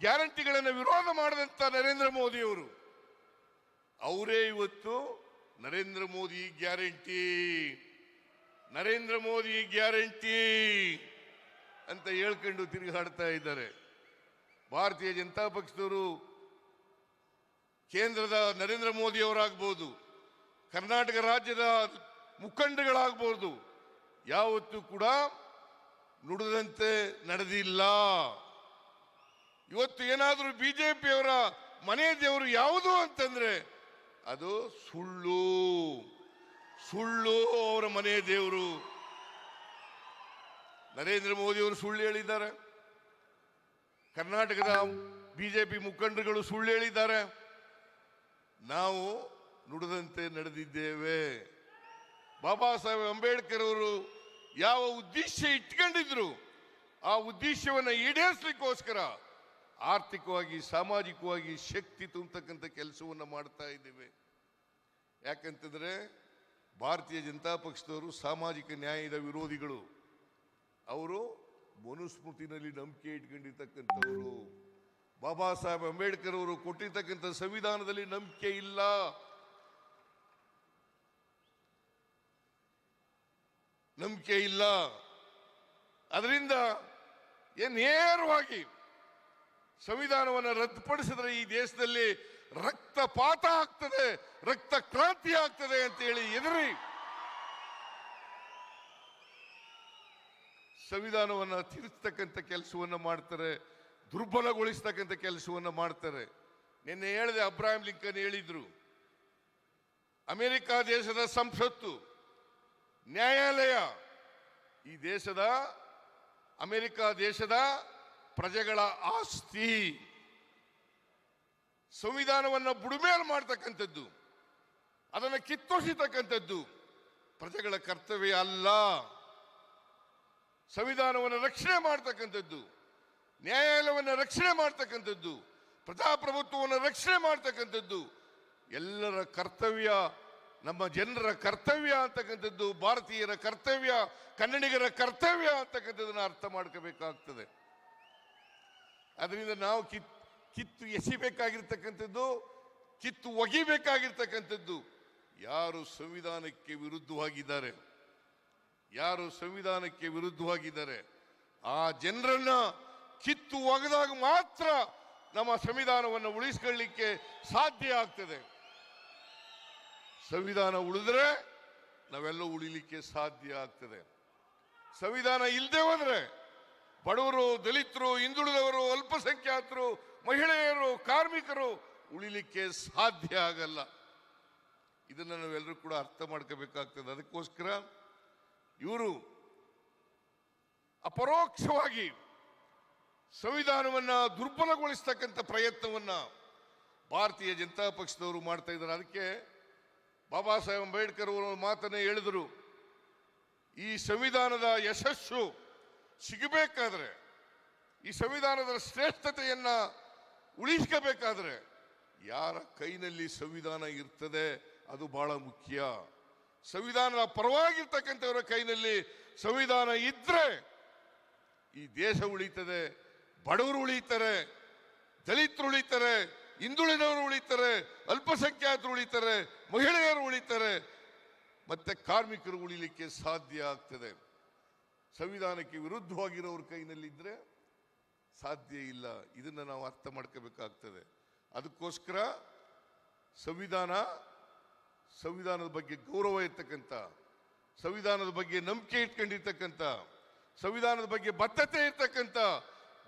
ಗ್ಯಾರಂಟಿಗಳನ್ನು ವಿರೋಧ ಮಾಡದಂತ ನರೇಂದ್ರ ಮೋದಿಯವರು ಅವರೇ ಇವತ್ತು ನರೇಂದ್ರ ಮೋದಿ ಗ್ಯಾರಂಟಿ ಅಂತ ಹೇಳ್ಕೊಂಡು ತಿರುಗಾಡ್ತಾ ಇದ್ದಾರೆ. ಭಾರತೀಯ ಜನತಾ ಪಕ್ಷದವರು ಕೇಂದ್ರದ ನರೇಂದ್ರ ಮೋದಿ ಅವರಾಗಬಹುದು, ಕರ್ನಾಟಕ ರಾಜ್ಯದ ಮುಖಂಡಗಳಾಗಬಹುದು, ಯಾವತ್ತೂ ಕೂಡ ನುಡಿದಂತೆ ನಡೆದಿಲ್ಲ. ಇವತ್ತು ಏನಾದರೂ ಬಿಜೆಪಿಯವರ ಮನೆ ದೇವರು ಯಾವುದು ಅಂತಂದ್ರೆ ಅದು ಸುಳ್ಳು ಅವರ ಮನೆ ದೇವರು. ನರೇಂದ್ರ ಮೋದಿ ಅವರು ಸುಳ್ಳು ಹೇಳಿದ್ದಾರೆ, ಕರ್ನಾಟಕದ ಬಿಜೆಪಿ ಮುಖಂಡರುಗಳು ಸುಳ್ಳು ಹೇಳಿದ್ದಾರೆ. ನಾವು ನುಡಿದಂತೆ ನಡೆದಿದ್ದೇವೆ. ಬಾಬಾ ಸಾಹೇಬ್ ಅಂಬೇಡ್ಕರ್ ಅವರು ಯಾವ ಉದ್ದೇಶ ಇಟ್ಕೊಂಡಿದ್ರು ಆ ಉದ್ದೇಶವನ್ನು ಈಡೇರಿಸಲಿಕ್ಕೋಸ್ಕರ ಆರ್ಥಿಕವಾಗಿ ಸಾಮಾಜಿಕವಾಗಿ ಶಕ್ತಿ ತುಂಬತಕ್ಕಂಥ ಕೆಲಸವನ್ನು ಮಾಡ್ತಾ ಇದ್ದೇವೆ. ಯಾಕಂತಂದ್ರೆ ಭಾರತೀಯ ಜನತಾ ಪಕ್ಷದವರು ಸಾಮಾಜಿಕ ನ್ಯಾಯದ ವಿರೋಧಿಗಳು. ಅವರು ಮನುಸ್ಮೃತಿನಲ್ಲಿ ನಂಬಿಕೆ ಇಟ್ಕೊಂಡಿರ್ತಕ್ಕಂಥವರು. ಬಾಬಾ ಸಾಹೇಬ್ ಅಂಬೇಡ್ಕರ್ ಅವರು ಕೊಟ್ಟಿರ್ತಕ್ಕಂಥ ಸಂವಿಧಾನದಲ್ಲಿ ನಂಬಿಕೆ ಇಲ್ಲ. ಅದರಿಂದ ನೇರವಾಗಿ ಸಂವಿಧಾನವನ್ನು ರದ್ದುಪಡಿಸಿದ್ರೆ ಈ ದೇಶದಲ್ಲಿ ರಕ್ತಪಾತ ಆಗ್ತದೆ, ರಕ್ತ ಕ್ರಾಂತಿ ಆಗ್ತದೆ ಅಂತ ಹೇಳಿ ಎದುರಿ ಸಂವಿಧಾನವನ್ನು ತಿರುಚತಕ್ಕಂಥ ಕೆಲಸವನ್ನು ಮಾಡ್ತಾರೆ, ದುರ್ಬಲಗೊಳಿಸ್ತಕ್ಕಂಥ ಕೆಲಸವನ್ನು ಮಾಡ್ತಾರೆ. ನಿನ್ನೆ ಹೇಳಿದೆ, ಅಬ್ರಾಹಿಂ ಲಿಂಕನ್ ಹೇಳಿದ್ರು, ಅಮೆರಿಕ ದೇಶದ ಸಂಸತ್ತು ನ್ಯಾಯಾಲಯ ಈ ದೇಶದ ಅಮೆರಿಕ ದೇಶದ ಪ್ರಜೆಗಳ ಆಸ್ತಿ. ಸಂವಿಧಾನವನ್ನು ಬುಡಮೇಲು ಮಾಡ್ತಕ್ಕಂಥದ್ದು, ಅದನ್ನು ಕಿತ್ತೊಸಿತಕ್ಕಂಥದ್ದು ಪ್ರಜೆಗಳ ಕರ್ತವ್ಯ ಅಲ್ಲ. ಸಂವಿಧಾನವನ್ನು ರಕ್ಷಣೆ ಮಾಡ್ತಕ್ಕಂಥದ್ದು, ನ್ಯಾಯಾಲಯವನ್ನು ರಕ್ಷಣೆ ಮಾಡ್ತಕ್ಕಂಥದ್ದು, ಪ್ರಜಾಪ್ರಭುತ್ವವನ್ನು ರಕ್ಷಣೆ ಮಾಡ್ತಕ್ಕಂಥದ್ದು ಎಲ್ಲರ ಕರ್ತವ್ಯ, ನಮ್ಮ ಜನರ ಕರ್ತವ್ಯ ಅಂತಕ್ಕಂಥದ್ದು, ಭಾರತೀಯರ ಕರ್ತವ್ಯ, ಕನ್ನಡಿಗರ ಕರ್ತವ್ಯ ಅಂತಕ್ಕಂಥದ್ದನ್ನು ಅರ್ಥ ಮಾಡ್ಕೋಬೇಕಾಗ್ತದೆ. ಅದರಿಂದ ನಾವು ಕಿತ್ತು ಎಸಿಬೇಕಾಗಿರ್ತಕ್ಕಂಥದ್ದು, ಕಿತ್ತು ಒಗಿಬೇಕಾಗಿರ್ತಕ್ಕಂಥದ್ದು ಯಾರು ಸಂವಿಧಾನಕ್ಕೆ ವಿರುದ್ಧವಾಗಿದ್ದಾರೆ, ಯಾರು ಸಂವಿಧಾನಕ್ಕೆ ವಿರುದ್ಧವಾಗಿದ್ದಾರೆ ಆ ಜನರನ್ನ ಕಿತ್ತು ಒಗೆದಾಗ ಮಾತ್ರ ನಮ್ಮ ಸಂವಿಧಾನವನ್ನು ಉಳಿಸ್ಕೊಳ್ಳಿಕ್ಕೆ ಸಾಧ್ಯ ಆಗ್ತದೆ. ಸಂವಿಧಾನ ಉಳಿದ್ರೆ ನಾವೆಲ್ಲ ಉಳಿಲಿಕ್ಕೆ ಸಾಧ್ಯ ಆಗ್ತದೆ. ಸಂವಿಧಾನ ಇಲ್ಲದೆ ಹೋದ್ರೆ ಬಡವರು, ದಲಿತರು, ಹಿಂದುಳಿದವರು, ಅಲ್ಪಸಂಖ್ಯಾತರು, ಮಹಿಳೆಯರು, ಕಾರ್ಮಿಕರು ಉಳಿಲಿಕ್ಕೆ ಸಾಧ್ಯ ಆಗಲ್ಲ. ಇದನ್ನು ನಾವೆಲ್ಲರೂ ಕೂಡ ಅರ್ಥ ಮಾಡ್ಕೋಬೇಕಾಗ್ತದೆ. ಅದಕ್ಕೋಸ್ಕರ ಇವರು ಅಪರೋಕ್ಷವಾಗಿ ಸಂವಿಧಾನವನ್ನ ದುರ್ಬಲಗೊಳಿಸ್ತಕ್ಕಂಥ ಪ್ರಯತ್ನವನ್ನ ಭಾರತೀಯ ಜನತಾ ಪಕ್ಷದವರು ಮಾಡ್ತಾ ಇದ್ದಾರೆ. ಅದಕ್ಕೆ ಬಾಬಾ ಸಾಹೇಬ್ ಅಂಬೇಡ್ಕರ್ ಅವರು ಮಾತನ್ನೇ ಹೇಳಿದರು, ಈ ಸಂವಿಧಾನದ ಯಶಸ್ಸು ಸಿಗಬೇಕಾದ್ರೆ, ಈ ಸಂವಿಧಾನದ ಶ್ರೇಷ್ಠತೆಯನ್ನ ಉಳಿಸ್ಕೋಬೇಕಾದ್ರೆ ಯಾರ ಕೈನಲ್ಲಿ ಸಂವಿಧಾನ ಇರ್ತದೆ ಅದು ಬಹಳ ಮುಖ್ಯ. ಸಂವಿಧಾನದ ಪರವಾಗಿರ್ತಕ್ಕಂಥವರ ಕೈನಲ್ಲಿ ಸಂವಿಧಾನ ಇದ್ರೆ ಈ ದೇಶ ಉಳಿತದೆ, ಬಡವರು ಉಳಿತಾರೆ, ದಲಿತರು ಉಳಿತಾರೆ, ಹಿಂದುಳಿದವರು ಉಳಿತಾರೆ, ಅಲ್ಪಸಂಖ್ಯಾತರು ಉಳಿತಾರೆ, ಮಹಿಳೆಯರು ಉಳಿತಾರೆ, ಮತ್ತೆ ಕಾರ್ಮಿಕರು ಉಳಿಲಿಕ್ಕೆ ಸಾಧ್ಯ ಆಗ್ತದೆ. ಸಂವಿಧಾನಕ್ಕೆ ವಿರುದ್ಧವಾಗಿರೋರ ಕೈನಲ್ಲಿದ್ದರೆ ಸಾಧ್ಯ ಇಲ್ಲ. ಇದನ್ನು ನಾವು ಅರ್ಥ ಮಾಡ್ಕೋಬೇಕಾಗ್ತದೆ. ಅದಕ್ಕೋಸ್ಕರ ಸಂವಿಧಾನದ ಬಗ್ಗೆ ಗೌರವ ಇರ್ತಕ್ಕಂಥ, ಸಂವಿಧಾನದ ಬಗ್ಗೆ ನಂಬಿಕೆ ಇಟ್ಕೊಂಡಿರ್ತಕ್ಕಂಥ, ಸಂವಿಧಾನದ ಬಗ್ಗೆ ಬದ್ಧತೆ ಇರ್ತಕ್ಕಂಥ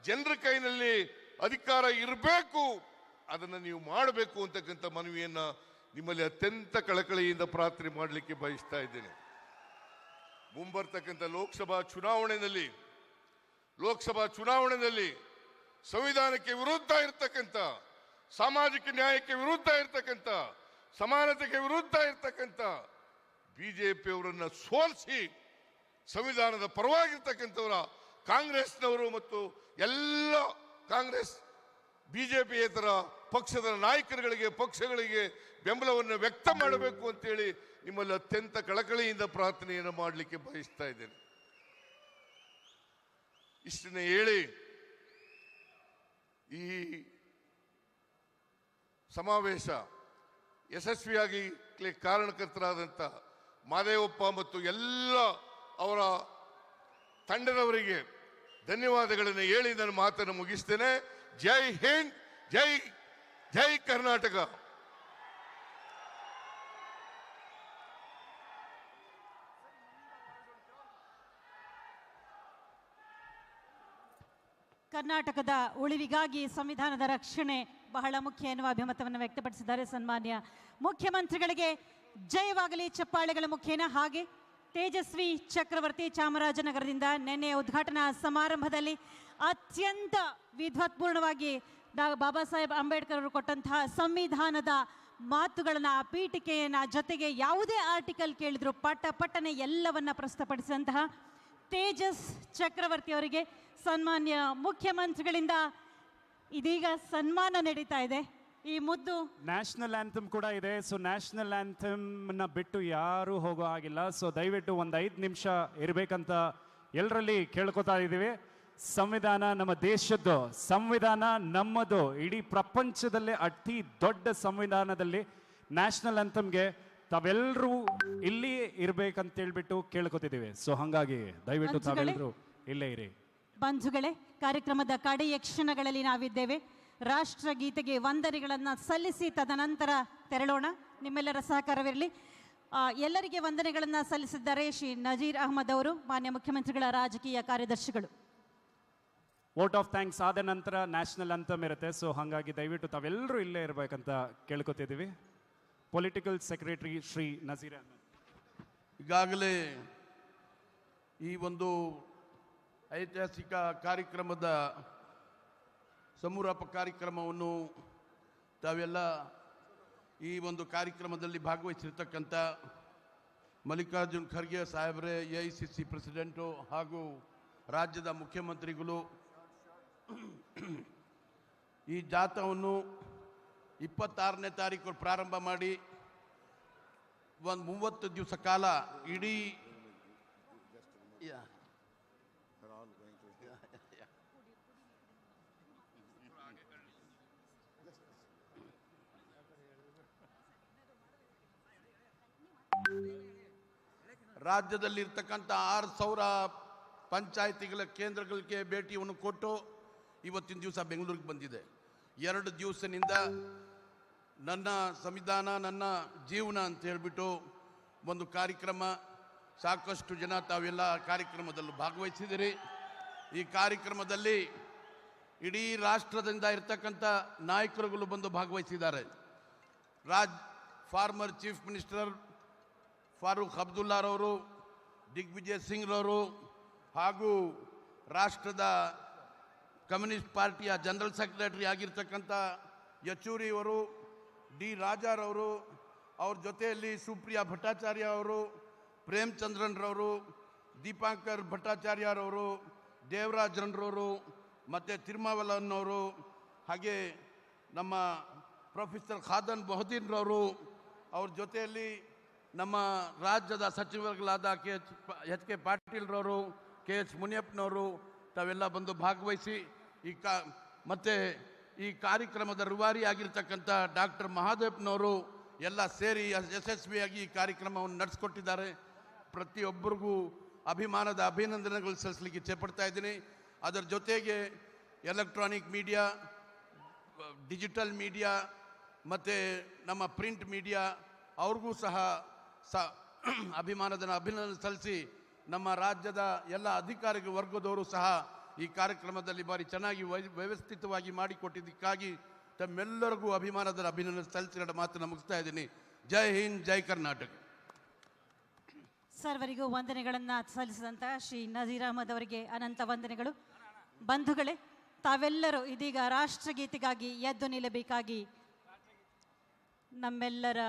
ಜನರ ಕೈನಲ್ಲಿ ಅಧಿಕಾರ ಇರಬೇಕು, ಅದನ್ನು ನೀವು ಮಾಡಬೇಕು ಅಂತಕ್ಕಂಥ ಮನವಿಯನ್ನ ನಿಮ್ಮಲ್ಲಿ ಅತ್ಯಂತ ಕಳಕಳಿಯಿಂದ ಪ್ರಾರ್ಥನೆ ಮಾಡಲಿಕ್ಕೆ ಬಯಸ್ತಾ ಇದ್ದೇನೆ. ಮುಂಬರ್ತಕ್ಕಂಥ ಲೋಕಸಭಾ ಚುನಾವಣೆಯಲ್ಲಿ ಸಂವಿಧಾನಕ್ಕೆ ವಿರುದ್ಧ ಇರ್ತಕ್ಕಂಥ, ಸಾಮಾಜಿಕ ನ್ಯಾಯಕ್ಕೆ ವಿರುದ್ಧ ಇರ್ತಕ್ಕಂಥ, ಸಮಾನತೆಗೆ ವಿರುದ್ಧ ಇರ್ತಕ್ಕಂಥ ಬಿಜೆಪಿಯವರನ್ನ ಸೋಲಿಸಿ ಸಂವಿಧಾನದ ಪರವಾಗಿರ್ತಕ್ಕಂಥವರ ಕಾಂಗ್ರೆಸ್ನವರು ಮತ್ತು ಎಲ್ಲ ಕಾಂಗ್ರೆಸ್ ಬಿಜೆಪಿಯೇತರ ಪಕ್ಷದ ನಾಯಕರುಗಳಿಗೆ, ಪಕ್ಷಗಳಿಗೆ ಬೆಂಬಲವನ್ನು ವ್ಯಕ್ತ ಮಾಡಬೇಕು ಅಂತೇಳಿ ನಿಮ್ಮಲ್ಲಿ ಅತ್ಯಂತ ಕಳಕಳಿಯಿಂದ ಪ್ರಾರ್ಥನೆಯನ್ನು ಮಾಡಲಿಕ್ಕೆ ಬಯಸ್ತಾ ಇದ್ದೇನೆ. ಇಷ್ಟನ್ನೇ ಹೇಳಿ ಈ ಸಮಾವೇಶ ಯಶಸ್ವಿಯಾಗಿ ಕಾರಣಕರ್ತರಾದಂಥ ಮಾದೇವಪ್ಪ ಮತ್ತು ಎಲ್ಲ ಅವರ ತಂಡದವರಿಗೆ ಧನ್ಯವಾದಗಳನ್ನು ಹೇಳಿ ನನ್ನ ಮಾತನ್ನು ಮುಗಿಸ್ತೇನೆ. ಜೈ ಹಿಂದ್, ಜೈ ಕರ್ನಾಟಕ. ಕರ್ನಾಟಕದ ಉಳಿವಿಗಾಗಿ ಸಂವಿಧಾನದ ರಕ್ಷಣೆ ಬಹಳ ಮುಖ್ಯ ಎನ್ನುವ ಅಭಿಮತವನ್ನು ವ್ಯಕ್ತಪಡಿಸಿದ್ದಾರೆ. ಸನ್ಮಾನ್ಯ ಮುಖ್ಯಮಂತ್ರಿಗಳಿಗೆ ಜಯವಾಗಲಿ ಚಪ್ಪಾಳೆಗಳ ಮುಖೇನ. ಹಾಗೆ ತೇಜಸ್ವಿ ಚಕ್ರವರ್ತಿ ಚಾಮರಾಜನಗರದಿಂದ ನಿನ್ನೆ ಉದ್ಘಾಟನಾ ಸಮಾರಂಭದಲ್ಲಿ ಅತ್ಯಂತ ವಿದ್ವತ್ಪೂರ್ಣವಾಗಿ ಬಾಬಾ ಸಾಹೇಬ್ ಅಂಬೇಡ್ಕರ್ ಅವರು ಕೊಟ್ಟಂತಹ ಸಂವಿಧಾನದ ಮಾತುಗಳನ್ನು, ಆ ಪೀಠಿಕೆಯನ್ನು, ಜೊತೆಗೆ ಯಾವುದೇ ಆರ್ಟಿಕಲ್ ಕೇಳಿದ್ರು ಪಟ್ಟನೆ ಎಲ್ಲವನ್ನ ಪ್ರಸ್ತುತಪಡಿಸಿದಂತಹ ತೇಜಸ್ ಚಕ್ರವರ್ತಿ ಅವರಿಗೆ ಸನ್ಮಾನ್ಯ ಮುಖ್ಯಮಂತ್ರಿಗಳಿಂದ ಇದೀಗ ಸನ್ಮಾನ ನಡೀತಾ ಇದೆ. ಈ ಮುದ್ದು ನ್ಯಾಷನಲ್ ಆಂಥಮ್ ಕೂಡ ಇದೆ. ಸೊ ನ್ಯಾಷನಲ್ ಆಂಥಮ್ನ ಬಿಟ್ಟು ಯಾರೂ ಹೋಗೋ ಆಗಿಲ್ಲ. ಸೊ ದಯವಿಟ್ಟು ಒಂದು 5 ನಿಮಿಷ ಇರಬೇಕಂತ ಎಲ್ಲರಲ್ಲಿ ಕೇಳ್ಕೊತಾ ಇದ್ದೀವಿ. ಸಂವಿಧಾನ ನಮ್ಮ ದೇಶದ್ದು, ಸಂವಿಧಾನ ನಮ್ಮದು. ಇಡೀ ಪ್ರಪಂಚದಲ್ಲೇ ಅತಿ ದೊಡ್ಡ ಸಂವಿಧಾನದಲ್ಲಿ ನ್ಯಾಷನಲ್ ಆಂಥಮ್ಗೆ ತಾವೆಲ್ಲರೂ ಇಲ್ಲಿ ಇರ್ಬೇಕಂತ ಹೇಳ್ಬಿಟ್ಟು ಕೇಳ್ಕೊತಿದ್ದೀವಿ. ಸೊ ಹಾಗಾಗಿ ದಯವಿಟ್ಟು ತಾವೆಲ್ಲರೂ ಇಲ್ಲೇ ಇರಿ. ಬಂಧುಗಳೇ, ಕಾರ್ಯಕ್ರಮದ ಕಡೆಯ ಕ್ಷಣಗಳಲ್ಲಿ ನಾವಿದ್ದೇವೆ. ರಾಷ್ಟ್ರಗೀತೆಗೆ ವಂದನೆಗಳನ್ನು ಸಲ್ಲಿಸಿ ತದನಂತರ ತೆರಳೋಣ. ನಿಮ್ಮೆಲ್ಲರ ಸಹಕಾರವಿರಲಿ. ಎಲ್ಲರಿಗೆ ವಂದನೆಗಳನ್ನು ಸಲ್ಲಿಸಿದ್ದಾರೆ ಶ್ರೀ ನಜೀರ್ ಅಹಮದ್ ಅವರು, ಮಾನ್ಯ ಮುಖ್ಯಮಂತ್ರಿಗಳ ರಾಜಕೀಯ ಕಾರ್ಯದರ್ಶಿಗಳು. ವೋಟ್ ಆಫ್ ಥ್ಯಾಂಕ್ಸ್ ಆದ ನಂತರ ನ್ಯಾಷನಲ್ ಆಂಥಮ್ ಇರುತ್ತೆ. ಸೊ ಹಾಗಾಗಿ ದಯವಿಟ್ಟು ತಾವೆಲ್ಲರೂ ಇಲ್ಲೇ ಇರಬೇಕಂತ ಕೇಳ್ಕೊತಿದ್ದೀವಿ. Political secretary Shri Nazir Ahmad. ಈಗಾಗಲೇ ಈ ಒಂದು ಐತಿಹಾಸಿಕ ಕಾರ್ಯಕ್ರಮದ ಸಮೂರಪ ಕಾರ್ಯಕ್ರಮವನ್ನು ತಾವೆಲ್ಲ ಈ ಒಂದು ಕಾರ್ಯಕ್ರಮದಲ್ಲಿ ಭಾಗವಹಿಸಿರ್ತಕ್ಕಂಥ ಮಲ್ಲಿಕಾರ್ಜುನ್ ಖರ್ಗೆ ಸಾಹೇಬ್ರೆ, AICC ಪ್ರೆಸಿಡೆಂಟು ಹಾಗೂ ರಾಜ್ಯದ ಮುಖ್ಯಮಂತ್ರಿಗಳು ಈ ಜಾಥಾವನ್ನು 26ನೇ ತಾರೀಕು ಪ್ರಾರಂಭ ಮಾಡಿ ಒಂದು 30 ದಿವಸ ಕಾಲ ಇಡೀ ರಾಜ್ಯದಲ್ಲಿರ್ತಕ್ಕಂಥ 6,000 ಪಂಚಾಯಿತಿಗಳ ಕೇಂದ್ರಗಳಿಗೆ ಭೇಟಿಯನ್ನು ಕೊಟ್ಟು ಇವತ್ತಿನ ದಿವಸ ಬೆಂಗಳೂರಿಗೆ ಬಂದಿದೆ. 2 ದಿವಸದಿಂದ ನನ್ನ ಸಂವಿಧಾನ ನನ್ನ ಜೀವನ ಅಂತ ಹೇಳಿಬಿಟ್ಟು ಒಂದು ಕಾರ್ಯಕ್ರಮ, ಸಾಕಷ್ಟು ಜನ ತಾವೆಲ್ಲ ಕಾರ್ಯಕ್ರಮದಲ್ಲೂ ಭಾಗವಹಿಸಿದಿರಿ. ಈ ಕಾರ್ಯಕ್ರಮದಲ್ಲಿ ಇಡೀ ರಾಷ್ಟ್ರದಿಂದ ಇರ್ತಕ್ಕಂಥ ನಾಯಕರುಗಳು ಬಂದು ಭಾಗವಹಿಸಿದ್ದಾರೆ. ಫಾರ್ಮರ್ ಚೀಫ್ ಮಿನಿಸ್ಟರ್ ಫಾರೂಕ್ ಅಬ್ದುಲ್ಲಾರವರು, ದಿಗ್ವಿಜಯ್ ಸಿಂಗ್ರವರು ಹಾಗೂ ರಾಷ್ಟ್ರದ ಕಮ್ಯುನಿಸ್ಟ್ ಪಾರ್ಟಿಯ ಜನರಲ್ ಸೆಕ್ರೆಟರಿ ಆಗಿರ್ತಕ್ಕಂಥ ಯಚೂರಿಯವರು, ಡಿ ರಾಜಾರವರು, ಅವ್ರ ಜೊತೆಯಲ್ಲಿ ಸುಪ್ರಿಯಾ ಭಟ್ಟಾಚಾರ್ಯ ಅವರು, ಪ್ರೇಮಚಂದ್ರನ್ರವರು, ದೀಪಾಂಕರ್ ಭಟ್ಟಾಚಾರ್ಯರವರು, ದೇವರಾಜನ್ರವರು ಮತ್ತು ತಿರುಮಾವಲನ್ನವರು, ಹಾಗೆ ನಮ್ಮ ಪ್ರೊಫೆಸರ್ ಖಾದನ್ ಮೊಹದ್ದೀನ್ರವರು, ಅವ್ರ ಜೊತೆಯಲ್ಲಿ ನಮ್ಮ ರಾಜ್ಯದ ಸಚಿವರುಗಳಾದ ಎಚ್ ಕೆ ಪಾಟೀಲ್ರವರು, ಕೆ ಎಚ್ ಮುನಿಯಪ್ಪನವರು ತಾವೆಲ್ಲ ಬಂದು ಭಾಗವಹಿಸಿ ಮತ್ತು ಈ ಕಾರ್ಯಕ್ರಮದ ರೂವಾರಿ ಆಗಿರ್ತಕ್ಕಂಥ ಡಾಕ್ಟರ್ ಮಹಾದೇವ್ನವರು ಎಲ್ಲ ಸೇರಿ ಯಶಸ್ವಿಯಾಗಿ ಈ ಕಾರ್ಯಕ್ರಮವನ್ನು ನಡೆಸ್ಕೊಟ್ಟಿದ್ದಾರೆ. ಪ್ರತಿಯೊಬ್ಬರಿಗೂ ಅಭಿಮಾನದ ಅಭಿನಂದನೆಗಳು ಸಲ್ಲಿಸಲಿಕ್ಕೆ ಇಚ್ಛೆಪಡ್ತಾ ಇದ್ದೀನಿ. ಅದರ ಜೊತೆಗೆ ಎಲೆಕ್ಟ್ರಾನಿಕ್ ಮೀಡಿಯಾ, ಡಿಜಿಟಲ್ ಮೀಡಿಯಾ ಮತ್ತು ನಮ್ಮ ಪ್ರಿಂಟ್ ಮೀಡಿಯಾ ಅವ್ರಿಗೂ ಸಹ ಅಭಿನಂದನೆ ಸಲ್ಲಿಸಿ ನಮ್ಮ ರಾಜ್ಯದ ಎಲ್ಲ ಅಧಿಕಾರಿ ವರ್ಗದವರು ಸಹ ಈ ಕಾರ್ಯಕ್ರಮದಲ್ಲಿ ಭಾರಿ ಚೆನ್ನಾಗಿ ವ್ಯವಸ್ಥಿತವಾಗಿ ಮಾಡಿಕೊಟ್ಟಿದ್ದಕ್ಕಾಗಿ ತಮ್ಮೆಲ್ಲರಿಗೂ ಅಭಿನಂದನೆ ಸಲ್ಲಿಸಿದ ಮಾತನ್ನು ಮುಗಿಸ್ತಾ ಇದ್ದೀನಿ. ಜೈ ಹಿಂದ್, ಜೈ ಕರ್ನಾಟಕ. ಸರ್ವರಿಗೂ ವಂದನೆಗಳನ್ನು ಸಲ್ಲಿಸಿದಂತಹ ಶ್ರೀ ನಜೀರ್ ಅಹಮದ್ ಅವರಿಗೆ ಅನಂತ ವಂದನೆಗಳು. ಬಂಧುಗಳೇ, ತಾವೆಲ್ಲರೂ ಇದೀಗ ರಾಷ್ಟ್ರಗೀತೆಗಾಗಿ ಎದ್ದು ನಿಲ್ಲಬೇಕಾಗಿ ನಮ್ಮೆಲ್ಲರ